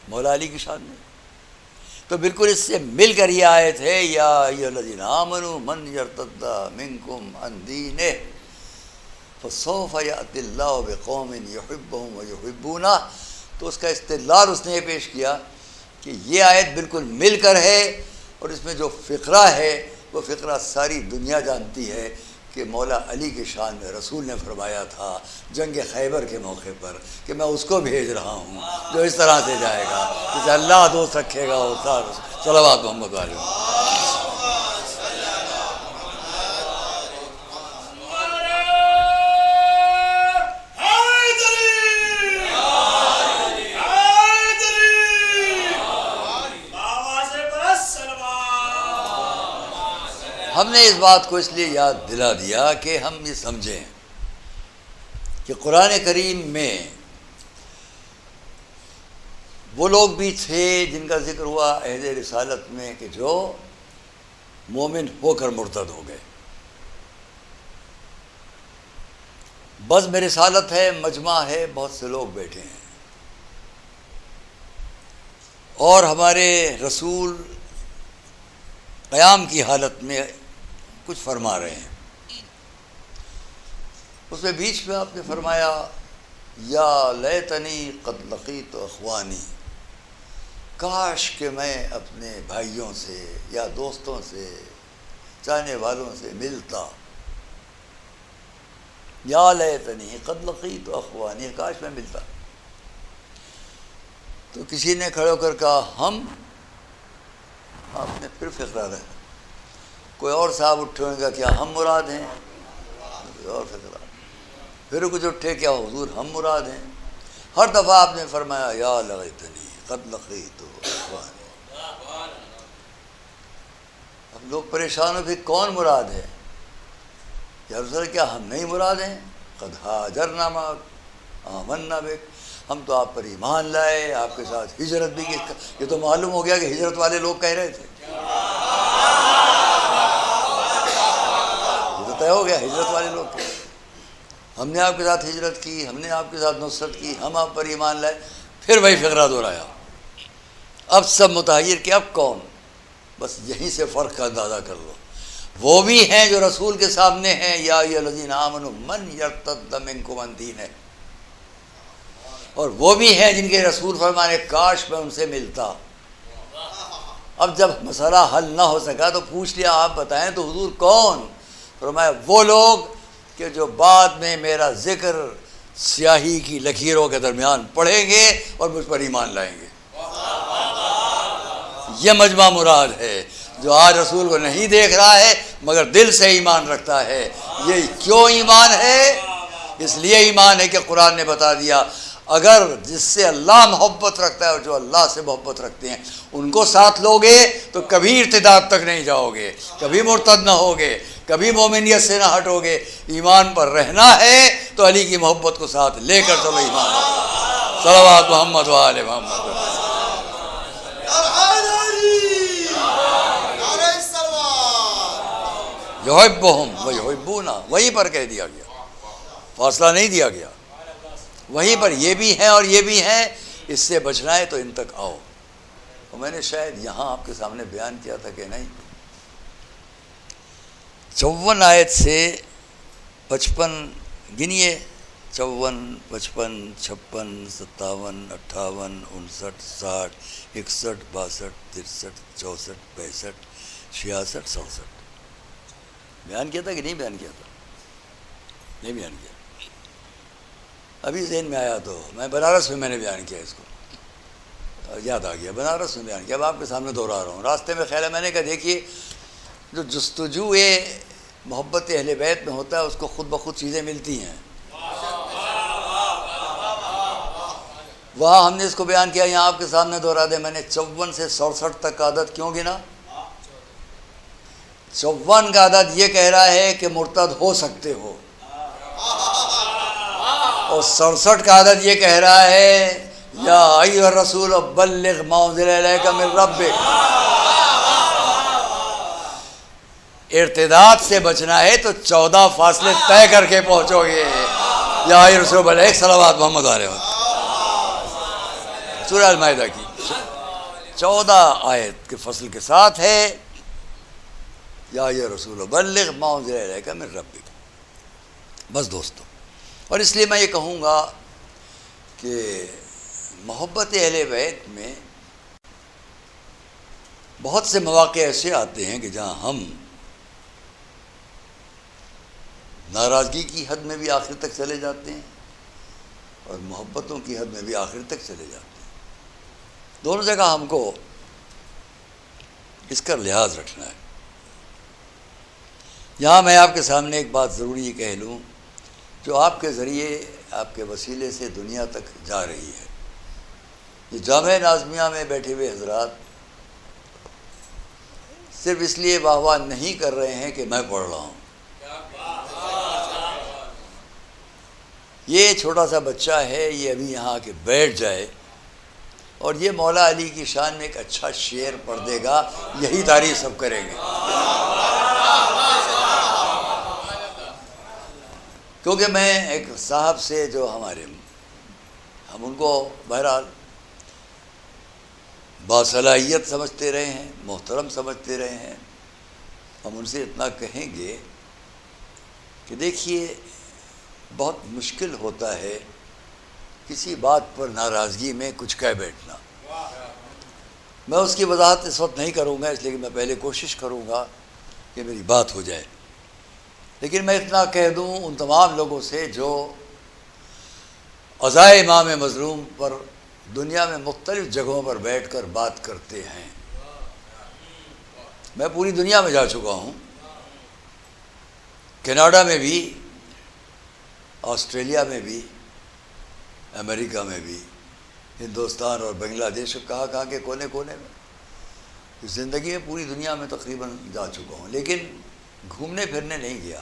مولا علی کی شان میں۔ تو بالکل اس سے مل کر یہ آیت ہے، یا ایھا الذین آمنوا من یرتد منکم عن دینہ فسوف یأتی اللہ بقوم یحبهم ویحبونہ۔ تو اس کا استدلال اس نے یہ پیش کیا کہ یہ آیت بالکل مل کر ہے، اور اس میں جو فقرہ ہے وہ فقرہ ساری دنیا جانتی ہے کہ مولا علی کی شان میں رسول نے فرمایا تھا جنگ خیبر کے موقع پر کہ میں اس کو بھیج رہا ہوں جو اس طرح سے جائے گا جسے اللہ دوست رکھے گا وہ صلوات محمد علیہ وسلم۔ ہم نے اس بات کو اس لیے یاد دلا دیا کہ ہم یہ سمجھیں کہ قرآن کریم میں وہ لوگ بھی تھے جن کا ذکر ہوا عہد رسالت میں کہ جو مومن ہو کر مرتد ہو گئے۔ بزم رسالت ہے، مجمع ہے، بہت سے لوگ بیٹھے ہیں، اور ہمارے رسول قیام کی حالت میں کچھ فرما رہے ہیں۔ اس میں بیچ میں آپ نے فرمایا یا لیتنی قد لقیت اخوانی، کاش کہ میں اپنے بھائیوں سے یا دوستوں سے چاہنے والوں سے ملتا. یا لیتنی قد لقیت اخوانی، کاش میں ملتا. تو کسی نے کھڑے ہو کر کہا ہم. آپ نے پھر فقرہ رہا. کوئی اور صاحب اٹھے ہوئے گا کیا ہم مراد ہیں؟ اور فقرہ. پھر کچھ اٹھے کیا حضور ہم مراد ہیں؟ ہر دفعہ آپ نے فرمایا یا لیتنی قد لقیت اخوانی. اب لوگ پریشان ہو، پھر کون مراد ہے؟ یا رسول کیا ہم نہیں مراد ہیں؟ قد ہاجرنا معک آمنا بک، ہم تو آپ پر ایمان لائے، آپ کے ساتھ ہجرت بھی کی. یہ تو معلوم ہو گیا کہ ہجرت والے لوگ کہہ رہے تھے. یہ تو طے ہو گیا ہجرت والے لوگ کہہ رہے تھے. ہم نے آپ کے ساتھ ہجرت کی، ہم نے آپ کے ساتھ نصرت کی، ہم آپ پر ایمان لائے. پھر وہی فقرہ دہرایا. اب سب متحیر کہ اب کون؟ بس یہیں سے فرق کا اندازہ کر لو. وہ بھی ہیں جو رسول کے سامنے ہیں، یا ایھا الذین آمنوا من یرتد منکم عن دینہ، اور وہ بھی ہیں جن کے رسول فرمانے کاش میں ان سے ملتا. اب جب مسئلہ حل نہ ہو سکا تو پوچھ لیا آپ بتائیں تو حضور کون؟ فرمایا وہ لوگ کہ جو بعد میں میرا ذکر سیاہی کی لکیروں کے درمیان پڑھیں گے اور مجھ پر ایمان لائیں گے. یہ مجمع مراد ہے جو آج رسول کو نہیں دیکھ رہا ہے مگر دل سے ایمان رکھتا ہے. یہ کیوں ایمان ہے؟ اس لیے ایمان ہے کہ قرآن نے بتا دیا اگر جس سے اللہ محبت رکھتا ہے اور جو اللہ سے محبت رکھتے ہیں ان کو ساتھ لوگے تو کبھی ارتداد تک نہیں جاؤ گے، کبھی مرتد نہ ہوگے، کبھی مومنیت سے نہ ہٹو گے. ایمان پر رہنا ہے تو علی کی محبت کو ساتھ لے کر چلو. ایمان صلوات محمد و آل محمد. یحبہم و یحبونا، وہیں پر کہہ دیا گیا، فاصلہ نہیں دیا گیا. وہیں پر یہ بھی ہیں اور یہ بھی ہیں. اس سے بچنا ہے تو ان تک آؤ. اور میں نے شاید یہاں آپ کے سامنے بیان کیا تھا کہ نہیں، 54 آیت سے 55 گنیے، 54 55 56 57 58 59 60 61 62 63 64 65 66 67 بیان کیا تھا کہ نہیں بیان کیا تھا؟ نہیں بیان کیا. ابھی ذہن میں آیا تو میں بنارس میں نے بیان کیا، اس کو یاد آ گیا، بنارس میں بیان کیا. اب آپ کے سامنے دوہرا رہا ہوں. راستے میں خیال ہے میں نے کہا دیکھیے جو جستجو محبت اہل بیت میں ہوتا ہے اس کو خود بخود چیزیں ملتی ہیں. وہاں ہم نے اس کو بیان کیا، یہاں آپ کے سامنے دوہرا دیں. میں نے 54 سے 67 تک کا عدد کیوں گنا؟ 54 کا عدد یہ کہہ رہا ہے کہ مرتد ہو سکتے ہو، اور 67 کا عدد یہ کہہ رہا ہے یا ایھا الرسول بلغ ما انزل الیک من ربک. ارتداد سے بچنا ہے تو 14 فاصلے طے کر کے پہنچو گے. یا ایھا الرسول بلغ صلوات محمد علیہ سورہ المائدہ کی 14 آیت کے فصل کے ساتھ ہے یا ایھا الرسول بلغ ما انزل الیک من ربک. بس دوستو، اور اس لیے میں یہ کہوں گا کہ محبت اہل بیت میں بہت سے مواقع ایسے آتے ہیں کہ جہاں ہم ناراضگی کی حد میں بھی آخر تک چلے جاتے ہیں اور محبتوں کی حد میں بھی آخر تک چلے جاتے ہیں. دونوں جگہ ہم کو اس کا لحاظ رکھنا ہے. یہاں میں آپ کے سامنے ایک بات ضروری یہ کہہ لوں جو آپ کے ذریعے آپ کے وسیلے سے دنیا تک جا رہی ہے. یہ جامعہ ناظمیہ میں بیٹھے ہوئے حضرات صرف اس لیے واہ واہ نہیں کر رہے ہیں کہ میں پڑھ رہا ہوں. یہ چھوٹا سا بچہ ہے، یہ ابھی یہاں آ کے بیٹھ جائے اور یہ مولا علی کی شان میں ایک اچھا شعر پڑھ دے گا، یہی تعریف سب کریں گے. کیونکہ میں ایک صاحب سے جو ہم ان کو بہرحال باصلاحیت سمجھتے رہے ہیں، محترم سمجھتے رہے ہیں، ہم ان سے اتنا کہیں گے کہ دیکھیے بہت مشکل ہوتا ہے کسی بات پر ناراضگی میں کچھ کہہ بیٹھنا. میں اس کی وضاحت اس وقت نہیں کروں گا، اس لیے کہ میں پہلے کوشش کروں گا کہ میری بات ہو جائے. لیکن میں اتنا کہہ دوں ان تمام لوگوں سے جو عزائے امام مظلوم پر دنیا میں مختلف جگہوں پر بیٹھ کر بات کرتے ہیں. میں پوری دنیا میں جا چکا ہوں، کینیڈا میں بھی، آسٹریلیا میں بھی، امریکہ میں بھی، ہندوستان اور بنگلہ دیش، کہاں کے کونے کونے میں. زندگی میں پوری دنیا میں تقریباً جا چکا ہوں، لیکن گھومنے پھرنے نہیں گیا.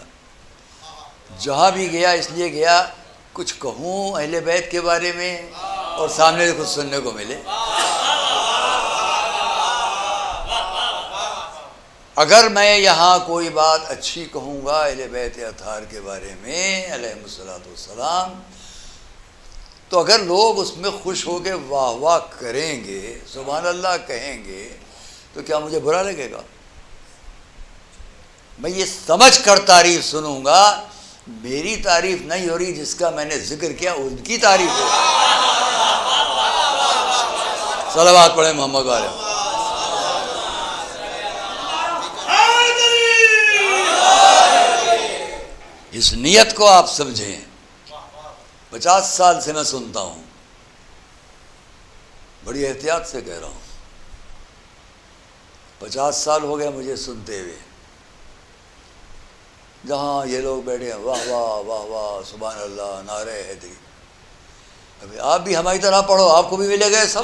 جہاں بھی گیا اس لیے گیا کچھ کہوں اہل بیت کے بارے میں اور سامنے سے کچھ سننے کو ملے. اگر میں یہاں کوئی بات اچھی کہوں گا اہل بیت اطہار کے بارے میں علیہم الصلوۃ والسلام، تو اگر لوگ اس میں خوش ہو کے واہ واہ کریں گے، سبحان اللہ کہیں گے، تو کیا مجھے برا لگے گا؟ میں یہ سمجھ کر تعریف سنوں گا میری تعریف نہیں ہو رہی، جس کا میں نے ذکر کیا ان کی تعریف ہو. صلوات پڑھیں محمد علیہ. اس نیت کو آپ سمجھیں. 50 سال سے میں سنتا ہوں، بڑی احتیاط سے کہہ رہا ہوں، 50 سال ہو گئے مجھے سنتے ہوئے. جہاں یہ لوگ بیٹھے ہیں واہ واہ واہ واہ سبحان اللہ نعرہ حیدری. ابھی آپ بھی ہماری طرح پڑھو، آپ کو بھی ملے گا سب.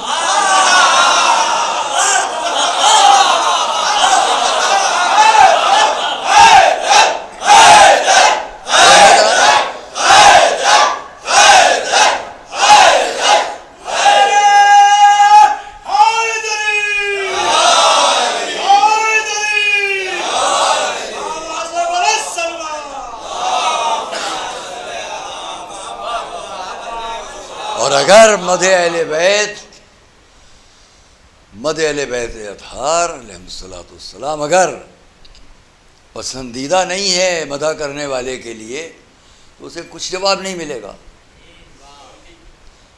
اور اگر مدح اہل بیت اطہار علیہم الصلوۃ والسلام اگر پسندیدہ نہیں ہے مدح کرنے والے کے لیے، تو اسے کچھ جواب نہیں ملے گا.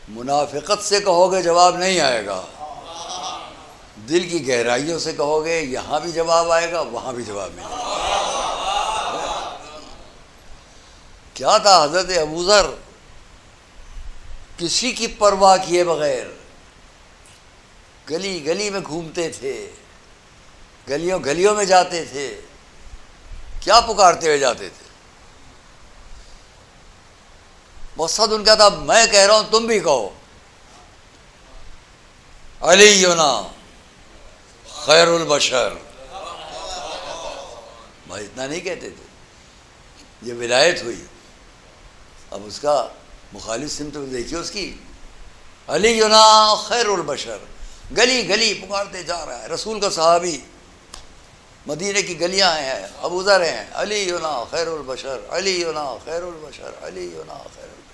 منافقت سے کہو گے جواب نہیں آئے گا، دل کی گہرائیوں سے کہو گے یہاں بھی جواب آئے گا، وہاں بھی جواب ملے گا. کیا تھا حضرت ابوذر کسی کی پرواہ کیے بغیر گلی گلی میں گھومتے تھے، گلیوں میں جاتے تھے. کیا پکارتے ہوئے جاتے تھے؟ مقصد ان کا تھا میں کہہ رہا ہوں تم بھی کہو علینا خیر البشر. بھائی اتنا نہیں کہتے تھے. یہ ولایت ہوئی. اب اس کا مخالف سمت تو دیکھیے اس کی، علینا خیر البشر. گلی گلی پکارتے جا رہا ہے. رسول کا صحابی، مدینے کی گلیاں ہیں، ابوذر ہیں، علینا خیر البشر، علینا خیر البشر، علینا خیر البشر.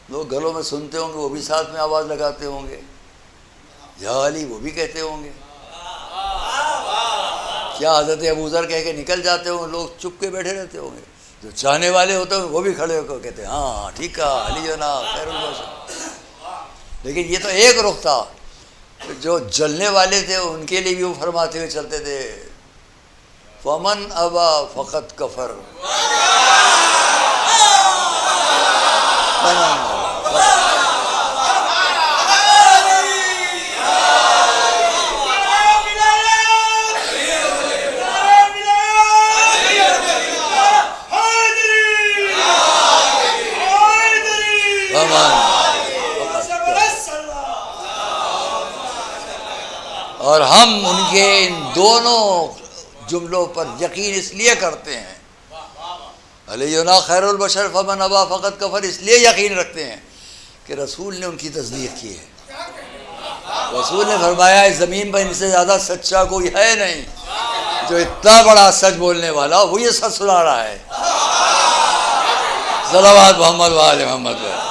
لوگ گھروں میں سنتے ہوں گے، وہ بھی ساتھ میں آواز لگاتے ہوں گے، یا علی وہ بھی کہتے ہوں گے. کیا حضرت ابوذر کہہ کے نکل جاتے ہوں گے، لوگ چپ کے بیٹھے رہتے ہوں گے. جو چاہنے والے ہوتے ہیں وہ بھی کھڑے ہو کر کہتے ہیں ہاں ٹھیک ہے علینا خیر البشر. لیکن یہ تو ایک رخ تھا. جو جلنے والے تھے ان کے لیے بھی وہ فرماتے ہوئے چلتے تھے فمن ابا فقط کفر. اور ہم ان کے ان دونوں جملوں پر یقین اس لیے کرتے ہیں، علینا خیر البشر فمن ابا فقط کفر، اس لیے یقین رکھتے ہیں کہ رسول نے ان کی تصدیق کی ہے. رسول نے فرمایا اس زمین پر ان سے زیادہ سچا کوئی ہے نہیں. جو اتنا بڑا سچ بولنے والا وہ یہ سچ سنا رہا ہے. صلوات محمد و آل محمد.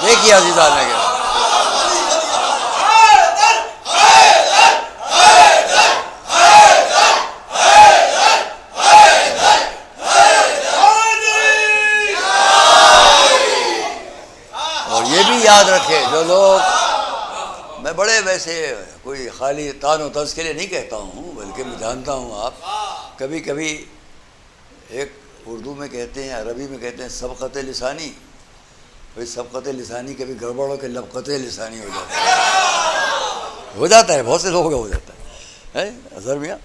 دیکھیے عزیزان نے کیا اور یہ بھی یاد رکھے جو لوگ میں بڑے ویسے کوئی خالی تان و طنز کے لیے نہیں کہتا ہوں، بلکہ میں جانتا ہوں آپ کبھی کبھی ایک اردو میں کہتے ہیں، عربی میں کہتے ہیں سبقت لسانی، بھائی سبقت لسانی کبھی گڑبڑ ہو کے لبقت لسانی ہو جاتا ہے، بہت سے لوگوں کا ہو جاتا ہے اظہر میاں۔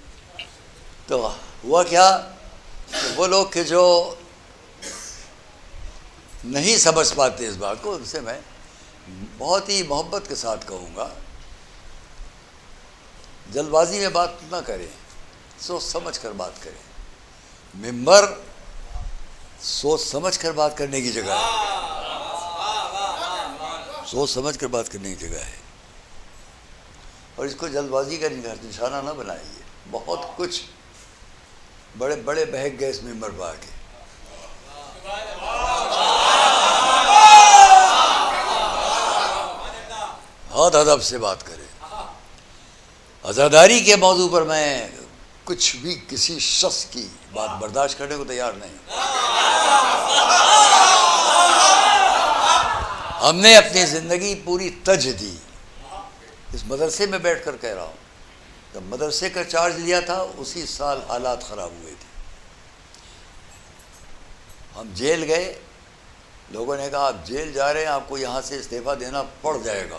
تو ہوا کیا کہ وہ لوگ کہ جو نہیں سمجھ پاتے اس بات کو، ان سے میں بہت ہی محبت کے ساتھ کہوں گا، جلد بازی میں بات نہ کریں، سوچ سمجھ کر بات کریں۔ ممبر سوچ سمجھ کر بات کرنے کی جگہ ہے، سوچ سمجھ کر بات کرنے کی جگہ ہے، اور اس کو جلد بازی کا نشانہ نہ بنائیے۔ بہت کچھ بڑے بڑے بہک گئے اس ممبر پہ آ کے، بہت ادب سے بات کرے۔ عزاداری کے موضوع پر میں کچھ بھی کسی شخص کی بات برداشت کرنے کو تیار نہیں ہوں۔ ہم نے اپنی زندگی پوری تج دی، اس مدرسے میں بیٹھ کر کہہ رہا ہوں، جب مدرسے کا چارج لیا تھا اسی سال حالات خراب ہوئے تھے۔ ہم جیل گئے، لوگوں نے کہا آپ جیل جا رہے ہیں، آپ کو یہاں سے استعفیٰ دینا پڑ جائے گا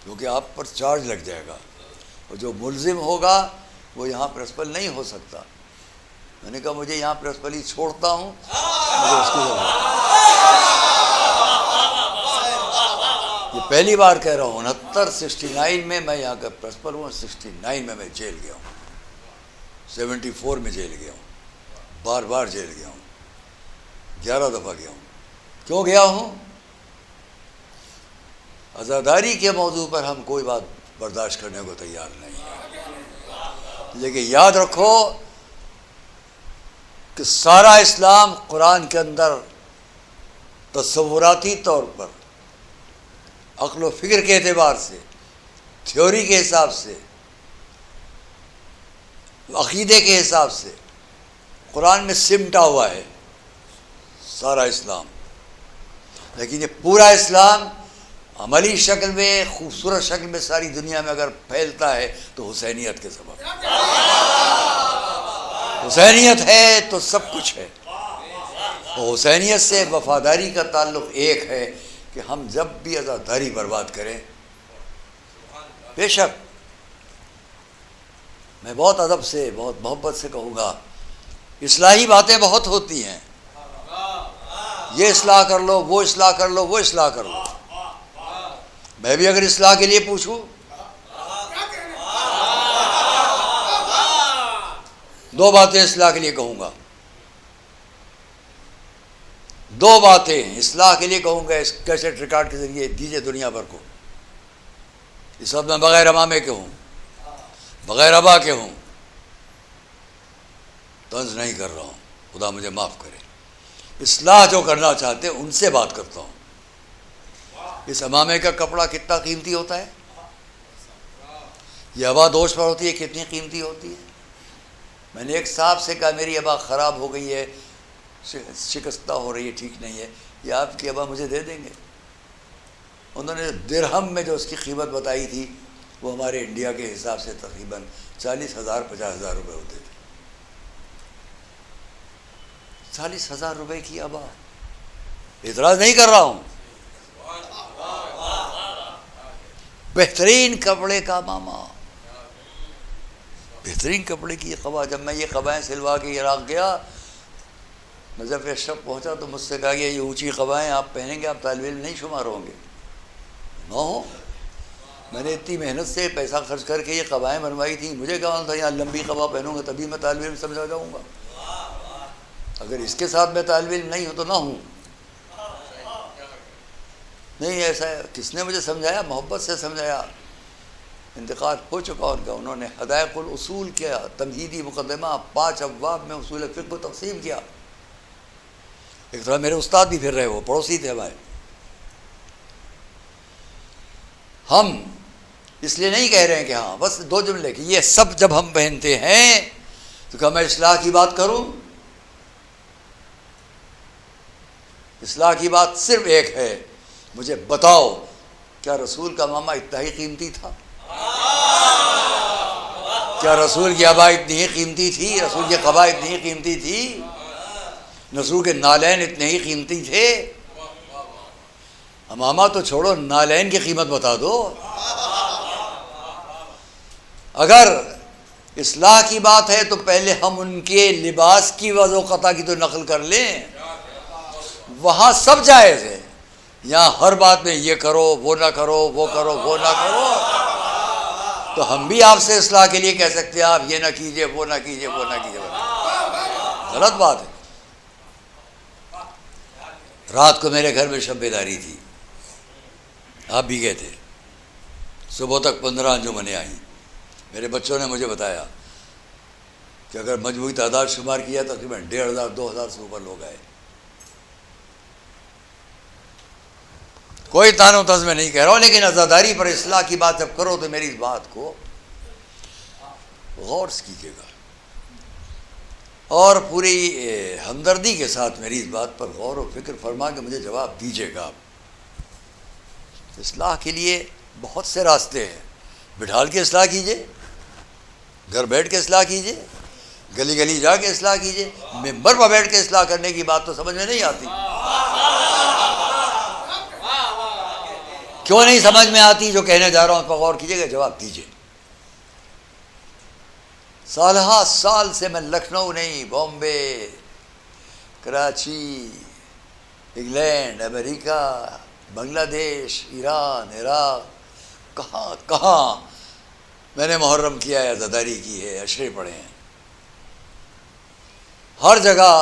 کیونکہ آپ پر چارج لگ جائے گا، اور جو ملزم ہوگا وہ یہاں پرنسپل نہیں ہو سکتا۔ میں نے کہا مجھے یہاں پرنسپل ہی چھوڑتا ہوں، مجھے اس کی ضرورت۔ یہ پہلی بار کہہ رہا ہوں، 69 میں میں یہاں کا پرنسپل ہوں، 69 میں جیل گیا ہوں، 74 میں جیل گیا ہوں، بار بار جیل گیا ہوں، 11 دفعہ گیا ہوں۔ کیوں گیا ہوں؟ عزاداری کے موضوع پر ہم کوئی بات برداشت کرنے کو تیار نہیں ہیں، لیکن یاد رکھو کہ سارا اسلام قرآن کے اندر تصوراتی طور پر، عقل و فکر کے اعتبار سے، تھیوری کے حساب سے، عقیدے کے حساب سے قرآن میں سمٹا ہوا ہے سارا اسلام، لیکن یہ پورا اسلام عملی شکل میں، خوبصورت شکل میں ساری دنیا میں اگر پھیلتا ہے تو حسینیت کے سبب۔ حسینیت ہے تو سب کچھ ہے، اور حسینیت سے وفاداری کا تعلق ایک ہے کہ ہم جب بھی عزاداری پر بات کریں، بے شک میں بہت ادب سے، بہت محبت سے کہوں گا، اصلاحی باتیں بہت ہوتی ہیں، یہ اصلاح کر لو، وہ اصلاح کر لو، وہ اصلاح کر لو۔ میں بھی اگر اصلاح کے لیے پوچھوں، دو باتیں اصلاح کے لیے کہوں گا، دو باتیں اصلاح کے لیے کہوں گا، اس کیسٹ ریکارڈ کے ذریعے دیجیے دنیا بھر کو۔ اس وقت میں بغیر امامے کے ہوں، بغیر ابا کے ہوں، طنز نہیں کر رہا ہوں، خدا مجھے معاف کرے۔ اصلاح جو کرنا چاہتے ہیں ان سے بات کرتا ہوں۔ اس امامے کا کپڑا کتنا قیمتی ہوتا ہے، یہ ابا دوش پر ہوتی ہے کتنی قیمتی ہوتی ہے۔ میں نے ایک صاحب سے کہا میری ابا خراب ہو گئی ہے، شکستہ ہو رہی ہے، ٹھیک نہیں ہے، یہ آپ کی ابا مجھے دے دیں گے؟ انہوں نے درہم میں جو اس کی قیمت بتائی تھی وہ ہمارے انڈیا کے حساب سے تقریباً 40,000 50,000 روپے ہوتے تھے۔ 40,000 روپے کی ابا، اعتراض نہیں کر رہا ہوں، بہترین کپڑے کا ماما، بہترین کپڑے کی قبا۔ جب میں یہ قبائیں سلوا کے عراق گیا، میں جب اشرف پہنچا تو مجھ سے کہا گیا یہ اونچی قبائیں آپ پہنیں گے آپ طالب علم نہیں شمار ہوں گے۔ نہ ہو، میں نے اتنی محنت سے پیسہ خرچ کر کے یہ قبائیں بنوائی تھیں، مجھے کہا تھا یہاں لمبی قبا پہنوں گا تبھی میں طالب علم سمجھا جاؤں گا، اگر اس کے ساتھ میں طالب علم نہیں ہوں تو نہ ہوں۔ نہیں ایسا ہے، کس نے مجھے سمجھایا؟ محبت سے سمجھایا، انتقال ہو چکا ان کا۔ انہوں نے حدائق الاصول کیا، تمہیدی مقدمہ 5 ابواب میں اصول فقہ کو تقسیم کیا۔ ایک طرح میرے استاد بھی پھر رہے، وہ پڑوسی تھے ہمارے۔ ہم اس لیے نہیں کہہ رہے ہیں کہ ہاں بس 2 جملے کہ یہ سب جب ہم پہنتے ہیں تو کیا میں اصلاح کی بات کروں؟ اصلاح کی بات صرف ایک ہے، مجھے بتاؤ کیا رسول کا ماما اتنا ہی قیمتی تھا؟ کیا رسول کی ابا اتنی ہی قیمتی تھی؟ رسول کی قبا اتنی ہی قیمتی تھی؟ رسول کے نالین اتنے ہی قیمتی تھے؟ امامہ تو چھوڑو، نالین کی قیمت بتا دو۔ اگر اصلاح کی بات ہے تو پہلے ہم ان کے لباس کی وضع و قطع کی تو نقل کر لیں، وہاں سب جائز ہے۔ یہاں ہر بات میں یہ کرو، وہ نہ کرو، وہ کرو، وہ نہ کرو، تو ہم بھی آپ سے اصلاح کے لیے کہہ سکتے ہیں آپ یہ نہ کیجئے، وہ نہ کیجئے، وہ نہ کیجئے، غلط بات ہے۔ رات کو میرے گھر میں شب بیداری تھی، آپ بھی گئے تھے، صبح تک 15 انجمنیں آئیں۔ میرے بچوں نے مجھے بتایا کہ اگر مجموعی تعداد شمار کیا تقریباً 1500 2000 سے اوپر لوگ آئے۔ کوئی تان و تز میں نہیں کہہ رہا ہوں، لیکن عزاداری پر اصلاح کی بات جب کرو تو میری اس بات کو غور سے کیجیے گا، اور پوری ہمدردی کے ساتھ میری اس بات پر غور و فکر فرما کے مجھے جواب دیجیے گا۔ اصلاح کے لیے بہت سے راستے ہیں، بٹھال کے اصلاح کیجیے، گھر بیٹھ کے اصلاح کیجیے، گلی گلی جا کے اصلاح کیجیے، ممبر پر بیٹھ کے اصلاح کرنے کی بات تو سمجھ میں نہیں آتی۔ کیوں نہیں سمجھ میں آتی؟ جو کہنے جا رہا ہوں اس پر غور کیجیے گا، جواب دیجیے۔ سالہ سال سے میں لکھنؤ نہیں، بامبے، کراچی، انگلینڈ، امریکہ، بنگلہ دیش، ایران، عراق، کہاں کہاں میں نے محرم کیا ہے، عزاداری کی ہے، اشرے پڑھے ہیں۔ ہر جگہ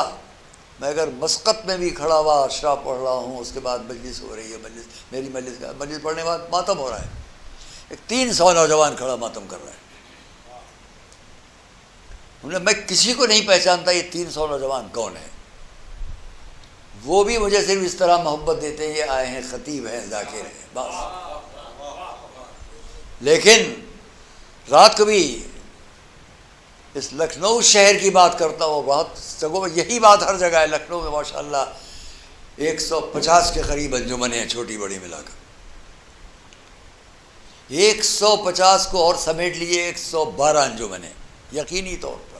میں اگر مسقط میں بھی کھڑا ہوا اشرا پڑھ رہا ہوں، اس کے بعد مجلس ہو رہی ہے، میری مجلس پڑھنے کے بعد ماتم ہو رہا ہے، ایک 300 نوجوان کھڑا ماتم کر رہا ہے۔ میں کسی کو نہیں پہچانتا یہ 300 نوجوان کون ہے، وہ بھی مجھے صرف اس طرح محبت دیتے ہیں، یہ آئے ہیں خطیب ہیں، ذاکر ہیں، بس۔ لیکن رات کو بھی اس لکھنؤ شہر کی بات کرتا ہوں، بہت جگہوں میں یہی بات ہر جگہ ہے۔ لکھنؤ میں ماشاءاللہ 150 کے قریب انجمنیں ہیں، چھوٹی بڑی ملا کر۔ 150 کو اور سمیٹ لیجیے 112 انجمنیں، یقینی طور پر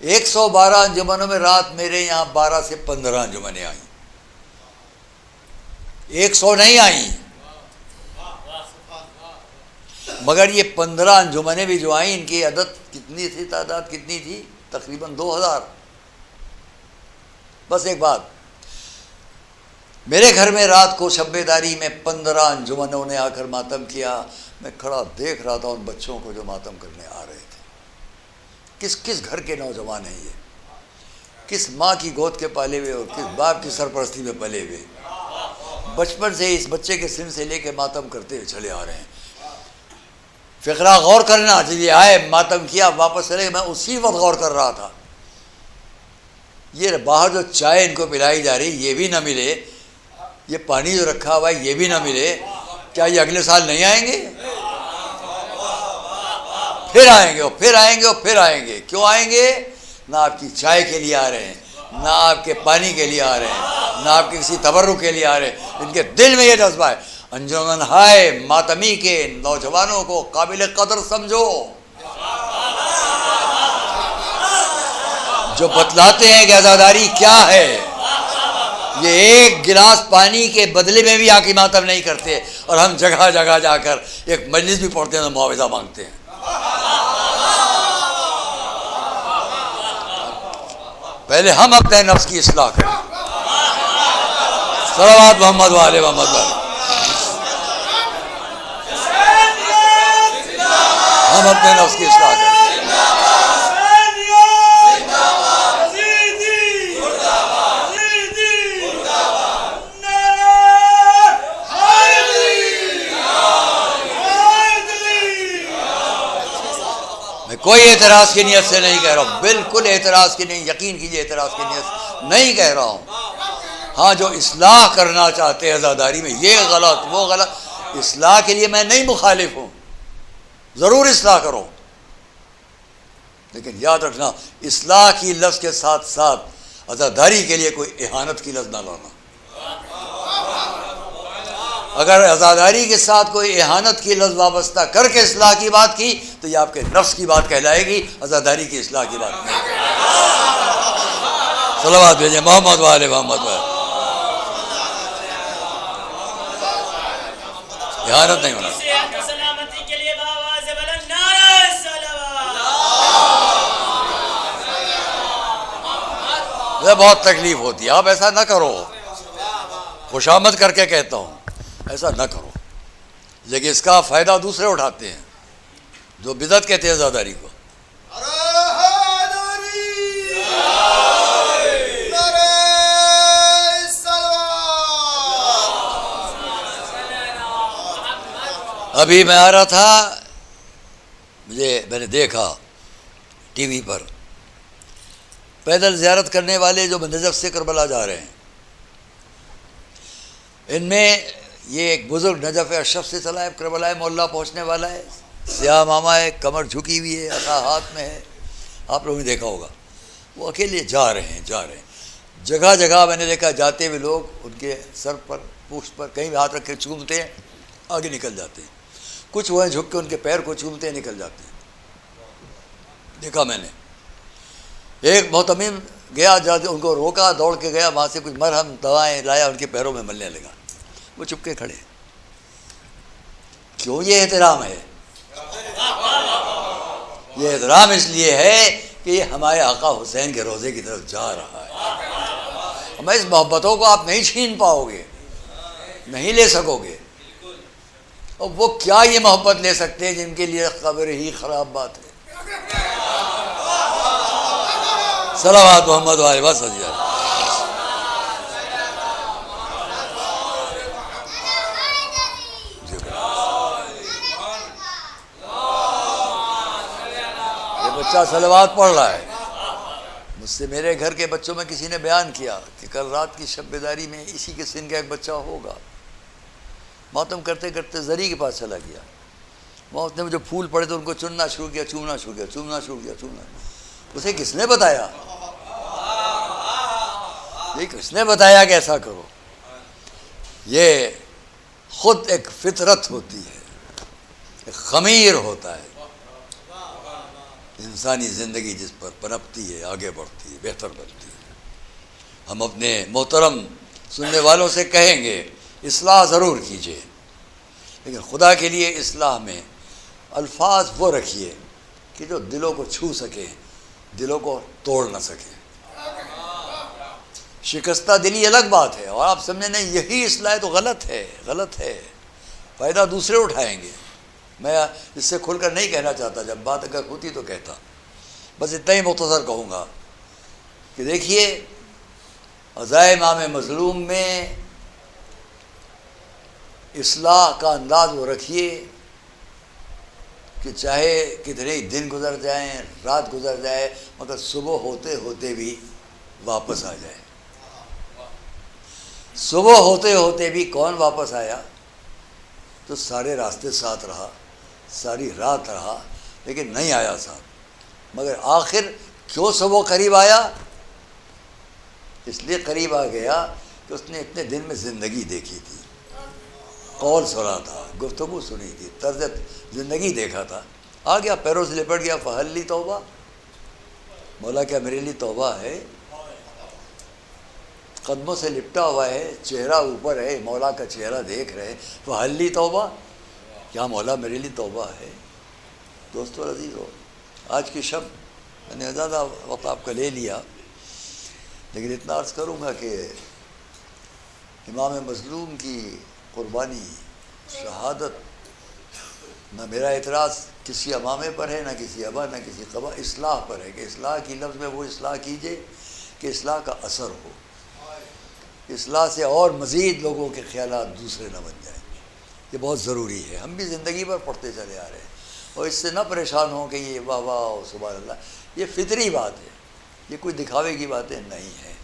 112 انجمنوں میں رات میرے یہاں 12 سے 15 انجمنیں آئیں، 100 نہیں آئیں۔ مگر یہ 15 انجمنیں بھی جو آئیں، ان کی عدد کتنی تھی، تعداد کتنی تھی؟ تقریباً 2000۔ بس ایک بات، میرے گھر میں رات کو شب بیداری میں 15 انجمنوں نے آ کر ماتم کیا۔ میں کھڑا دیکھ رہا تھا ان بچوں کو جو ماتم کرنے آ رہے تھے۔ کس کس گھر کے نوجوان ہیں یہ، کس ماں کی گود کے پالے ہوئے اور کس باپ کی سرپرستی میں پلے ہوئے، بچپن سے اس بچے کے سن سے لے کے ماتم کرتے ہوئے چلے آ رہے ہیں۔ فقرہ غور کرنا، جب یہ آئے ماتم کیا واپس چلے، میں اسی وقت غور کر رہا تھا، یہ باہر جو چائے ان کو پلائی جا رہی یہ بھی نہ ملے، یہ پانی جو رکھا ہوا ہے یہ بھی نہ ملے، کیا یہ اگلے سال نہیں آئیں گے؟ پھر آئیں گے اور پھر آئیں گے اور پھر آئیں گے۔ کیوں آئیں گے؟ نہ آپ کی چائے کے لیے آ رہے ہیں، نہ آپ کے پانی کے لیے آ رہے ہیں، نہ آپ کے کسی تبرک کے لیے آ رہے ہیں، ان کے دل میں یہ جذبہ ہے۔ انجمن ہائے ماتمی کے نوجوانوں کو قابل قدر سمجھو، جو بتلاتے ہیں کہ عزاداری کیا ہے۔ یہ ایک گلاس پانی کے بدلے میں بھی آ کے ماتم نہیں کرتے، اور ہم جگہ جگہ جا کر ایک مجلس بھی پڑھتے ہیں تو معاوضہ مانگتے ہیں۔ پہلے ہم اپنے نفس کی اصلاح کریں۔ صلوات محمد و آل محمد۔ ہم اپنے نفس کی اصلاح کریں۔ میں کوئی اعتراض کی نیت سے نہیں کہہ رہا ہوں، بالکل اعتراض کی نہیں، یقین کیجیے اعتراض کی نیت نہیں کہہ رہا ہوں۔ ہاں جو اصلاح کرنا چاہتے ہیں عزاداری میں، یہ غلط وہ غلط، اصلاح کے لیے میں نہیں مخالف ہوں، ضرور اصلاح کرو، لیکن یاد رکھنا اصلاح کی لفظ کے ساتھ ساتھ عزاداری کے لیے کوئی اہانت کی لفظ نہ لانا۔ اگر عزاداری کے ساتھ کوئی اہانت کی لفظ وابستہ کر کے اصلاح کی بات کی تو یہ آپ کے نفس کی بات کہلائے گی، عزاداری کی اصلاح کی بات نہیں۔ صلوات بھیجیں محمد والے محمد والے، اہانت نہیں ہونا۔ سلامتی کے لیے باواز بلند نعرہ صلوات۔ بہت تکلیف ہوتی ہے، آپ ایسا نہ کرو، خوشامد کر کے کہتا ہوں ایسا نہ کرو، لیکن اس کا فائدہ دوسرے اٹھاتے ہیں جو بدعت کہتے ہیں عزاداری کو۔ ابھی میں آ رہا تھا، میں نے دیکھا ٹی وی پر پیدل زیارت کرنے والے جو نجف سے کربلا جا رہے ہیں، ان میں یہ ایک بزرگ نجف اشرف سے چلا ہے، کربلا مولا پہنچنے والا ہے، سیاہ ماما ہے، کمر جھکی ہوئی ہے، عصا ہاتھ میں ہے، آپ لوگوں نے دیکھا ہوگا۔ وہ اکیلے جا رہے ہیں جگہ جگہ میں نے دیکھا جاتے ہوئے لوگ ان کے سر پر پوچھ پر کہیں ہاتھ رکھ کے چومتے ہیں، آگے نکل جاتے ہیں، کچھ وہ ہیں جھک کے ان کے پیر کو چومتے ہیں، نکل جاتے ہیں، دیکھا میں نے۔ ایک محتمم گیا، ان کو روکا، دوڑ کے گیا، وہاں سے کچھ مرہم دوائیں لایا، ان کے پیروں میں ملنے لگا، وہ چپ کے کھڑے۔ کیوں یہ احترام ہے؟ یہ احترام اس لیے ہے کہ یہ ہمارے آقا حسین کے روضے کی طرف جا رہا ہے۔ ہمیں اس محبتوں کو آپ نہیں چھین پاؤ گے، نہیں لے سکو گے۔ اور وہ کیا یہ محبت لے سکتے ہیں جن کے لیے قبر ہی خراب بات ہے۔ صلوات محمد والے بس ہو جائے۔ یہ بچہ صلوات پڑھ رہا ہے، مجھ سے میرے گھر کے بچوں میں کسی نے بیان کیا کہ کل رات کی شب بیداری میں اسی کے سن کا ایک بچہ ہوگا، ماتم کرتے کرتے زری کے پاس چلا گیا، وہاں اس نے جو پھول پڑے تو ان کو چننا شروع کیا، چومنا شروع کیا۔ اسے کس نے بتایا؟ یہ کس نے بتایا کہ ایسا کرو؟ یہ خود ایک فطرت ہوتی ہے، ایک خمیر ہوتا ہے، انسانی زندگی جس پر پنپتی ہے، آگے بڑھتی ہے، بہتر بنتی ہے۔ ہم اپنے محترم سننے والوں سے کہیں گے اصلاح ضرور کیجیے، لیکن خدا کے لیے اصلاح میں الفاظ وہ رکھیے کہ جو دلوں کو چھو سکے، دلوں کو توڑ نہ سکے۔ شکستہ دلی الگ بات ہے، اور آپ سمجھیں نہیں یہی اصلاح ہے تو غلط ہے، فائدہ دوسرے اٹھائیں گے۔ میں اس سے کھل کر نہیں کہنا چاہتا، جب بات اگر ہوتی تو کہتا، بس اتنا ہی مختصر کہوں گا کہ دیکھیے عزائے امام مظلوم میں اصلاح کا انداز وہ رکھیے کہ چاہے کتنے ہی دن گزر جائیں، رات گزر جائے، مگر صبح ہوتے ہوتے بھی واپس آ جائے۔ صبح ہوتے ہوتے بھی کون واپس آیا؟ تو سارے راستے ساتھ رہا، ساری رات رہا، لیکن نہیں آیا ساتھ، مگر آخر کیوں صبح قریب آیا؟ اس لیے قریب آ گیا کہ اس نے اتنے دن میں زندگی دیکھی تھی، قول سنا تھا، گفتگو سنی تھی، طرز زندگی دیکھا تھا، آ گیا، پیروں سے لپٹ گیا، فحلی توبہ، مولا کیا میرے لیے توبہ ہے؟ قدموں سے لپٹا ہوا ہے، چہرہ اوپر ہے، مولا کا چہرہ دیکھ رہے، فحلی توبہ، کیا مولا میرے لیے توبہ ہے؟ دوستو عزیزو، آج کی شب میں نے زیادہ وقت آپ کا لے لیا، لیکن اتنا عرض کروں گا کہ امام مظلوم کی قربانی، شہادت، نہ میرا اعتراض کسی امامے پر ہے، نہ کسی ابا، نہ کسی قبا، اصلاح پر ہے کہ اصلاح کی لفظ میں وہ اصلاح کیجئے کہ اصلاح کا اثر ہو، اصلاح سے اور مزید لوگوں کے خیالات دوسرے نہ بن جائیں۔ یہ بہت ضروری ہے، ہم بھی زندگی بھر پڑھتے چلے آ رہے ہیں، اور اس سے نہ پریشان ہوں کہ یہ واہ واہ سبحان اللہ، یہ فطری بات ہے، یہ کوئی دکھاوے کی باتیں نہیں ہیں،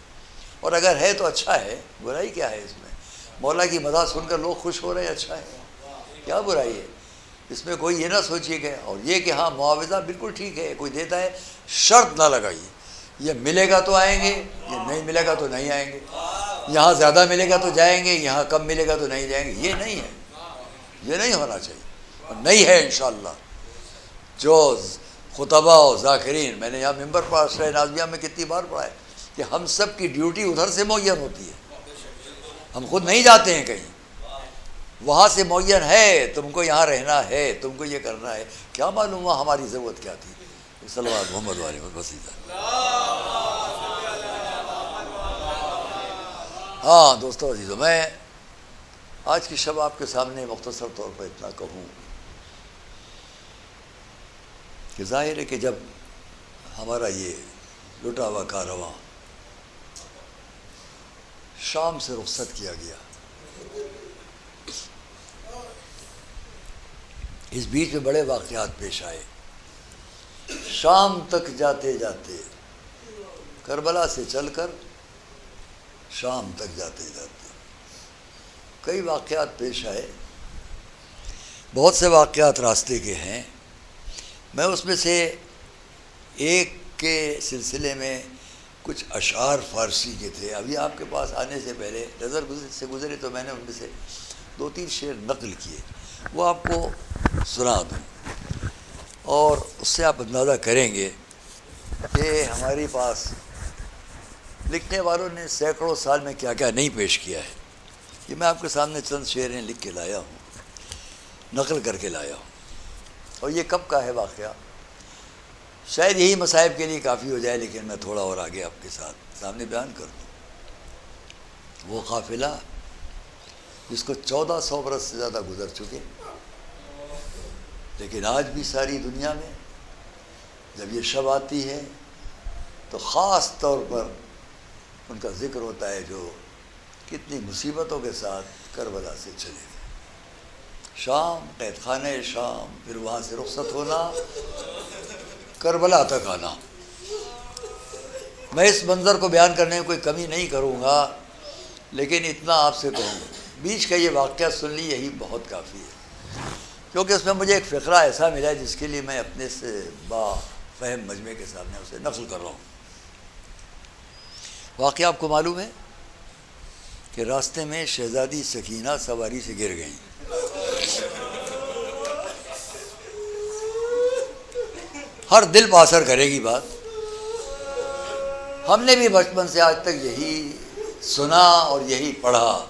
اور اگر ہے تو اچھا ہے، برائی کیا ہے اس میں؟ مولا کی مدح سن کر لوگ خوش ہو رہے ہیں، اچھا ہے، کیا برائی ہے اس میں؟ کوئی یہ نہ سوچیے کہ، اور یہ کہ ہاں معاوضہ بالکل ٹھیک ہے، کوئی دیتا ہے، شرط نہ لگائیے، یہ ملے گا تو آئیں گے، یہ نہیں ملے گا تو نہیں آئیں گے، یہاں زیادہ ملے گا تو جائیں گے، یہاں کم ملے گا تو نہیں جائیں گے. یہ نہیں ہے، یہ نہیں ہونا چاہیے، اور نہیں ہے انشاءاللہ. جو خطبہ و ذاکرین، میں نے یہاں ممبر پر عشرہ نازمیہ میں کتنی بار پڑھا ہے کہ ہم سب کی ڈیوٹی ادھر سے معین ہوتی ہے، ہم خود نہیں جاتے ہیں کہیں، وہاں سے معین ہے تم کو یہاں رہنا ہے، تم کو یہ کرنا ہے. کیا معلوم ہوا ہماری ضرورت کیا تھی. صلوات محمد والے وسیلہ. ہاں دوستو عزیزو، میں آج کی شب آپ کے سامنے مختصر طور پر اتنا کہوں کہ ظاہر ہے کہ جب ہمارا یہ لٹا ہوا کارواں شام سے رخصت کیا گیا، اس بیچ میں بڑے واقعات پیش آئے. شام تک جاتے جاتے، کربلا سے چل کر شام تک جاتے جاتے کئی واقعات پیش آئے. بہت سے واقعات راستے کے ہیں. میں اس میں سے ایک کے سلسلے میں کچھ اشعار فارسی کے تھے، ابھی آپ کے پاس آنے سے پہلے نظر سے گزرے تو میں نے ان میں سے 2-3 شعر نقل کیے، وہ آپ کو سنا دوں، اور اس سے آپ اندازہ کریں گے کہ ہمارے پاس لکھنے والوں نے سینکڑوں سال میں کیا کیا نہیں پیش کیا ہے. یہ میں آپ کے سامنے چند شعریں لکھ کے لایا ہوں، نقل کر کے لایا ہوں. اور یہ کب کا ہے واقعہ؟ شاید یہی مصائب کے لیے کافی ہو جائے، لیکن میں تھوڑا اور آگے آپ کے سامنے بیان کر دوں. وہ قافلہ جس کو 1400 برس سے زیادہ گزر چکے، لیکن آج بھی ساری دنیا میں جب یہ شب آتی ہے تو خاص طور پر ان کا ذکر ہوتا ہے جو کتنی مصیبتوں کے ساتھ کربلا سے چلے گئے. شام، قید خانہ شام، پھر وہاں سے رخصت ہونا، کربلا تک آنا. میں اس منظر کو بیان کرنے میں کوئی کمی نہیں کروں گا، لیکن اتنا آپ سے کہوں گا بیچ کا یہ واقعہ سن لی یہی بہت کافی ہے، کیونکہ اس میں مجھے ایک فقرہ ایسا ملا ہے جس کے لیے میں اپنے سے با فہم مجمع کے سامنے اسے نقل کر رہا ہوں. واقعہ آپ کو معلوم ہے کہ راستے میں شہزادی سکینہ سواری سے گر گئیں. ہر دل پہ اثر کرے گی بات. ہم نے بھی بچپن سے آج تک یہی سنا اور یہی پڑھا.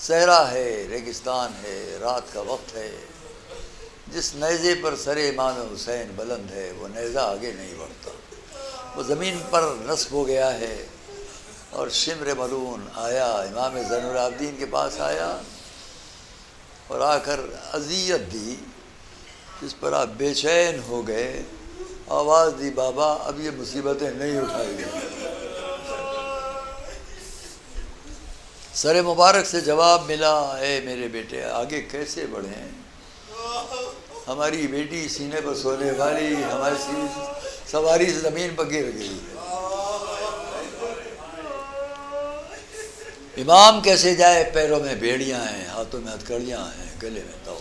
صحرا ہے، ریگستان ہے، رات کا وقت ہے، جس نیزے پر سر امام حسین بلند ہے وہ نیزہ آگے نہیں بڑھتا. وہ زمین پر نصب ہو گیا ہے، اور شمر ملون آیا، امام زین العابدین کے پاس آیا اور آ کر اذیت دی، جس پر آپ بے چین ہو گئے. آواز دی، بابا اب یہ مصیبتیں نہیں اٹھائی گئی. سر مبارک سے جواب ملا، اے میرے بیٹے آگے کیسے بڑھیں، ہماری بیٹی سینے پر سونے والی ہماری سواری سے زمین پر گر گئی ہے. امام کیسے جائے، پیروں میں بیڑیاں ہیں، ہاتھوں میں ہتھکڑیاں ہیں، گلے میں تو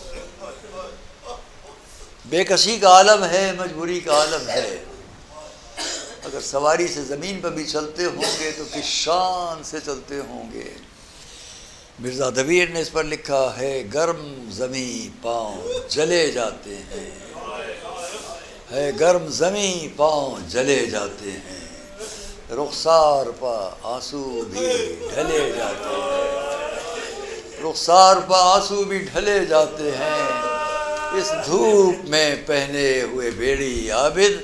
بے کسی کا عالم ہے، مجبوری کا عالم ہے. اگر سواری سے زمین پر بھی چلتے ہوں گے تو کس شان سے چلتے ہوں گے. مرزا دبیر نے اس پر لکھا ہے، گرم زمیں پاؤں جلے جاتے ہیں، ہے گرم زمیں پاؤں جلے جاتے ہیں، رخسار پا آنسو بھی ڈھلے جاتے ہیں، رخسار پا آنسو بھی ڈھلے جاتے ہیں. اس دھوپ میں پہنے ہوئے بیڑی عابد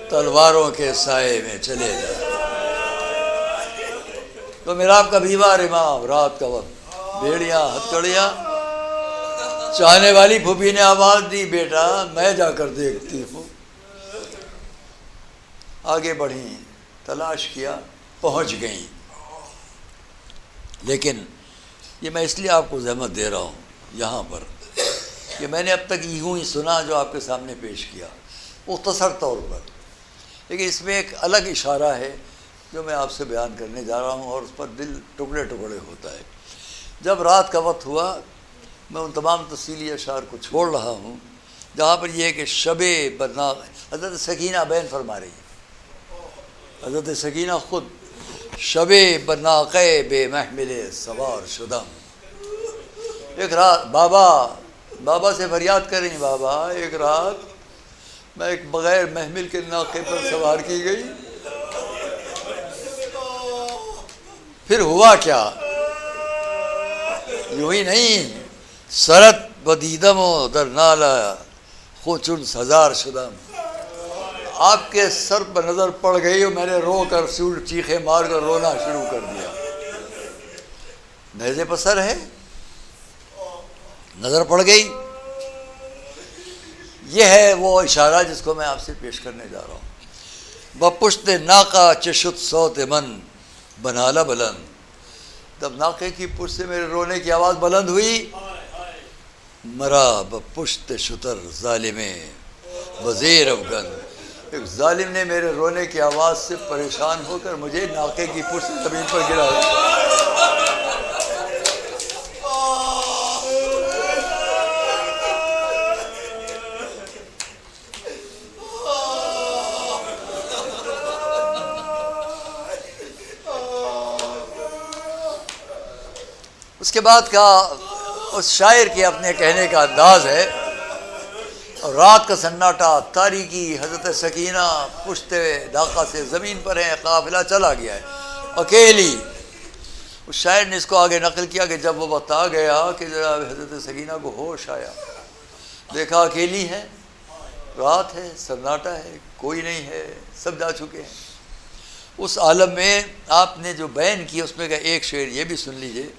تلواروں کے سائے میں چلے جاتے ہیں. تو میرا آپ کا بیمار امام، رات کا وقت، بیڑیاں ہتھکڑیاں. چاہنے والی پھوپھی نے آواز دی، بیٹا میں جا کر دیکھتی ہوں. آگے بڑھیں، تلاش کیا، پہنچ گئیں. لیکن یہ میں اس لیے آپ کو زحمت دے رہا ہوں یہاں پر کہ میں نے اب تک یوں ہی سنا جو آپ کے سامنے پیش کیا مختصر طور پر، لیکن اس میں ایک الگ اشارہ ہے جو میں آپ سے بیان کرنے جا رہا ہوں، اور اس پر دل ٹکڑے ٹکڑے ہوتا ہے. جب رات کا وقت ہوا، میں ان تمام تفصیلی اشعار کو چھوڑ رہا ہوں جہاں پر یہ ہے کہ شب بدناغ حضرت سکینہ بیان فرما رہی ہے. حضرت سکینہ خود شب بناقے بے محمل سوار شدم. ایک رات بابا سے فریاد کریں بابا ایک رات میں ایک بغیر محمل کے ناقے پر سوار کی گئی. پھر ہوا کیا؟ یوں ہی نہیں، سرت بدیدم و در نالا خوچن ہزار شدم. آپ کے سر پر نظر پڑ گئی اور میں نے رو کر چیخے مار کر رونا شروع کر دیا. نیزے پر سر ہے، نظر پڑ گئی. یہ ہے وہ اشارہ جس کو میں آپ سے پیش کرنے جا رہا ہوں. بپشت ناقہ چشت صوت من بنالا بلند. تب ناقے کی پشت سے میرے رونے کی آواز بلند ہوئی. مرا بپشت شتر ظالم وزیر افغان. ایک ظالم نے میرے رونے کی آواز سے پریشان ہو کر مجھے ناقے کی پشت سے زمین پر گرا. اس کے بعد کا اس شاعر کے اپنے کہنے کا انداز ہے. اور رات کا سناٹا، تاریکی، حضرت سکینہ پشت ناقہ سے زمین پر ہیں، قافلہ چلا گیا ہے اکیلی. اس شاعر نے اس کو آگے نقل کیا کہ جب وہ وقت آ گیا کہ جناب حضرت سکینہ کو ہوش آیا، دیکھا اکیلی ہے، رات ہے، سناٹا ہے، کوئی نہیں ہے، سب جا چکے ہیں. اس عالم میں آپ نے جو بیان کی اس میں کا ایک شعر یہ بھی سن لیجئے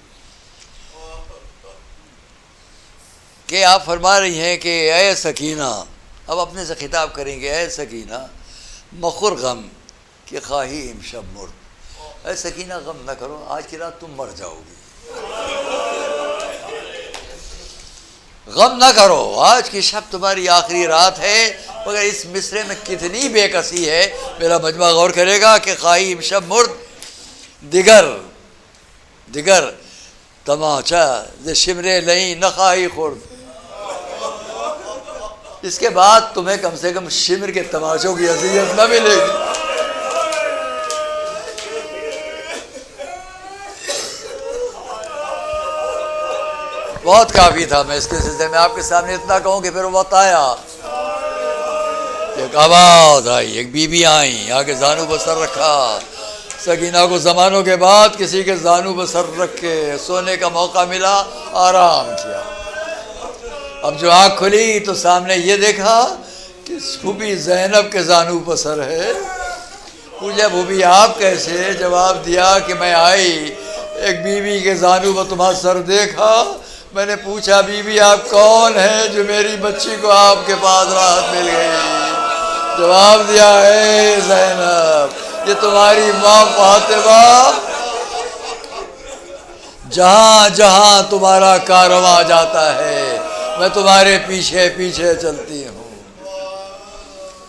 کہ آپ فرما رہی ہیں کہ اے سکینہ، اب اپنے سے خطاب کریں گے، اے سکینہ مخور غم کہ خواہی امشب مرد. اے سکینہ غم نہ کرو، آج کی رات تم مر جاؤ گی. غم نہ کرو، آج کی شب تمہاری آخری رات ہے. مگر اس مصرے میں کتنی بے کسی ہے، میرا مجمع غور کرے گا کہ خواہی امشب مرد دیگر تماچا ز شمرے لئی نہ خواہی خورد. اس کے بعد تمہیں کم سے کم شمر کے تماشوں کی اذیت نہ ملے گی. بہت کافی تھا. میں اس کے سلسلے میں آپ کے سامنے اتنا کہوں کہ پھر وہ وقت آیا، ایک آواز آئی، ایک بی بی آئیں، آگے زانو پر سر رکھا. سکینہ کو زمانوں کے بعد کسی کے زانو پر سر رکھ کے سونے کا موقع ملا، آرام کیا. اب جو آنکھ کھلی تو سامنے یہ دیکھا کہ پھوپھی زینب کے زانو پر سر ہے. پوچھا پھوپھی آپ کیسے؟ جواب دیا کہ میں آئی، ایک بیوی کے زانو پر تمہارا سر دیکھا. میں نے پوچھا بی بی آپ کون ہیں جو میری بچی کو آپ کے پاس راحت مل گئی؟ جواب دیا اے زینب، یہ تمہاری ماں فاطمہ جہاں جہاں تمہارا کارواں جاتا ہے میں تمہارے پیچھے پیچھے چلتی ہوں.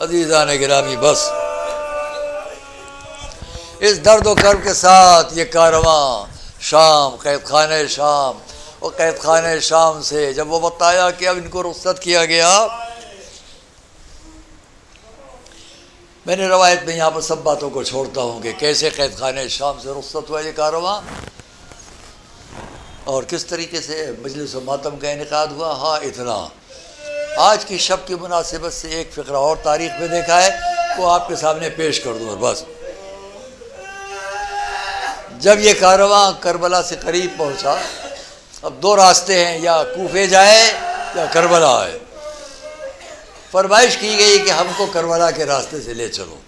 عزیزان گرامی، بس اس درد و کرب کے ساتھ یہ کارواں شام، قید خانہ شام، اور قید خانہ شام سے جب وہ وقت آیا کہ اب ان کو رخصت کیا گیا. میں نے روایت میں یہاں پر سب باتوں کو چھوڑتا ہوں کہ کیسے قید خانہ شام سے رخصت ہوا یہ کارواں اور کس طریقے سے مجلس و ماتم کا انعقاد ہوا. ہاں اتنا آج کی شب کی مناسبت سے ایک فقرہ اور تاریخ میں دیکھا ہے، وہ آپ کے سامنے پیش کر دوں. بس جب یہ کارواں کربلا سے قریب پہنچا، اب دو راستے ہیں، یا کوفے جائے یا کربلا آئے. فرمائش کی گئی کہ ہم کو کربلا کے راستے سے لے چلو.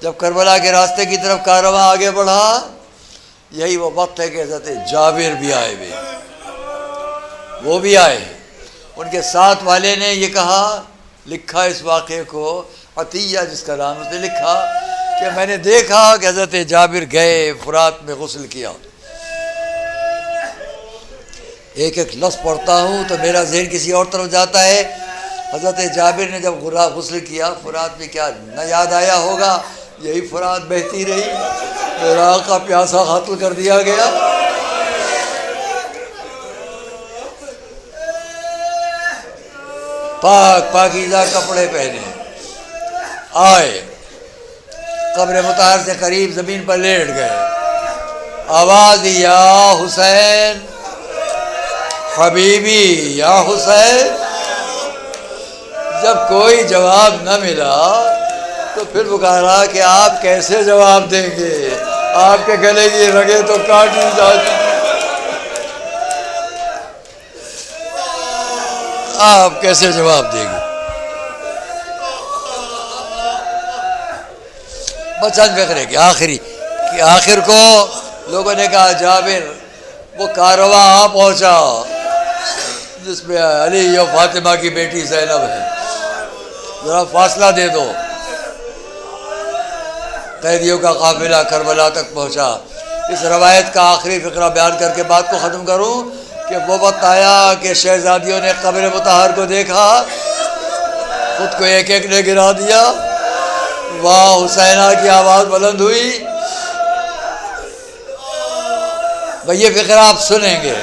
جب کربلا کے راستے کی طرف کارواں آگے بڑھا، یہی وہ وقت ہے کہ حضرت جابر بھی آئے ہوئے، وہ بھی آئے. ان کے ساتھ والے نے یہ کہا، لکھا اس واقعے کو، عطیہ جس کا نام، اس نے لکھا کہ میں نے دیکھا کہ حضرت جابر گئے، فرات میں غسل کیا. ایک ایک لفظ پڑھتا ہوں تو میرا ذہن کسی اور طرف جاتا ہے. حضرت جابر نے جب غسل کیا فرات میں، کیا نہ یاد آیا ہوگا، یہی فرات بہتی رہی، میرا آقا پیاسا قتل کر دیا گیا. پاک پاکیزہ کپڑے پہنے آئے، قبر مطہر سے قریب زمین پر لیٹ گئے. آواز دی یا حسین حبیبی یا حسین. جب کوئی جواب نہ ملا تو پھر پکارا کہ آپ کیسے جواب دیں گے, آپ کے گلے کی رگیں تو کاٹی جاتی, آپ کیسے جواب دیں گے. چند فکرے کہ آخر کو لوگوں نے کہا جابر وہ کارواں آ پہنچا جس میں علی و فاطمہ کی بیٹی زینب ہے, ذرا فاصلہ دے دو. قیدیوں کا قافلہ کربلا تک پہنچا. اس روایت کا آخری فقرہ بیان کر کے بات کو ختم کروں کہ وہ وقت آیا کہ شہزادیوں نے قبر مطہر کو دیکھا, خود کو ایک ایک نے گرا دیا. واہ حسینہ کی آواز بلند ہوئی. بھئی یہ فقرہ آپ سنیں گے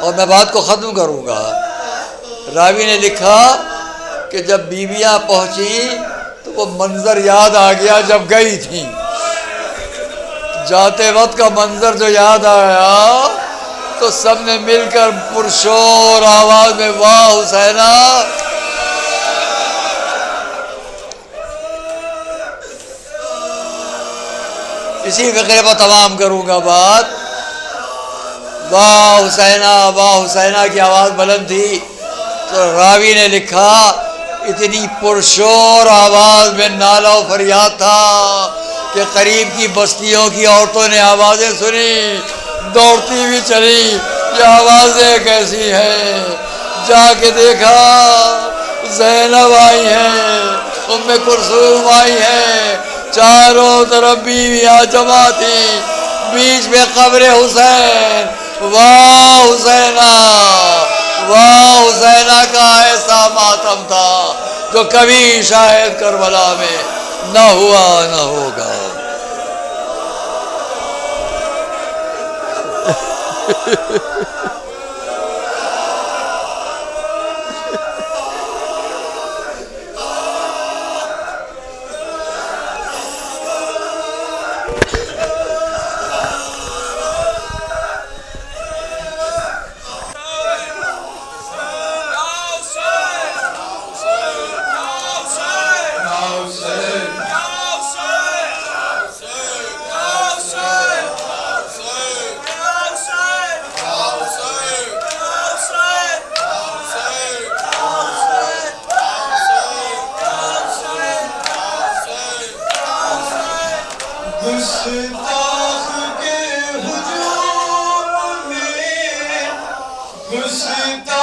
اور میں بات کو ختم کروں گا. راوی نے لکھا کہ جب بیویاں پہنچی تو وہ منظر یاد آ گیا جب گئی تھیں. جاتے وقت کا منظر جو یاد آیا تو سب نے مل کر پرشور آواز میں واہ حسینہ. اسی فقرے پر تمام کروں گا بات. واہ حسینہ کی آواز بلند تھی تو راوی نے لکھا اتنی پرشور آواز میں نالا و فریاد تھا کہ قریب کی بستیوں کی عورتوں نے آوازیں سنی, دوڑتی ہوئی چلی. یہ آوازیں کیسی ہیں؟ جا کے دیکھا زینب آئی ہیں, ام کلثوم آئی ہیں, چاروں طرف بیویاں جمع تھی, بیچ میں قبر حسین. واہ حسینہ کا ایسا ماتم تھا جو کبھی شاید کربلا میں نہ ہوا نہ ہوگا. گستاخ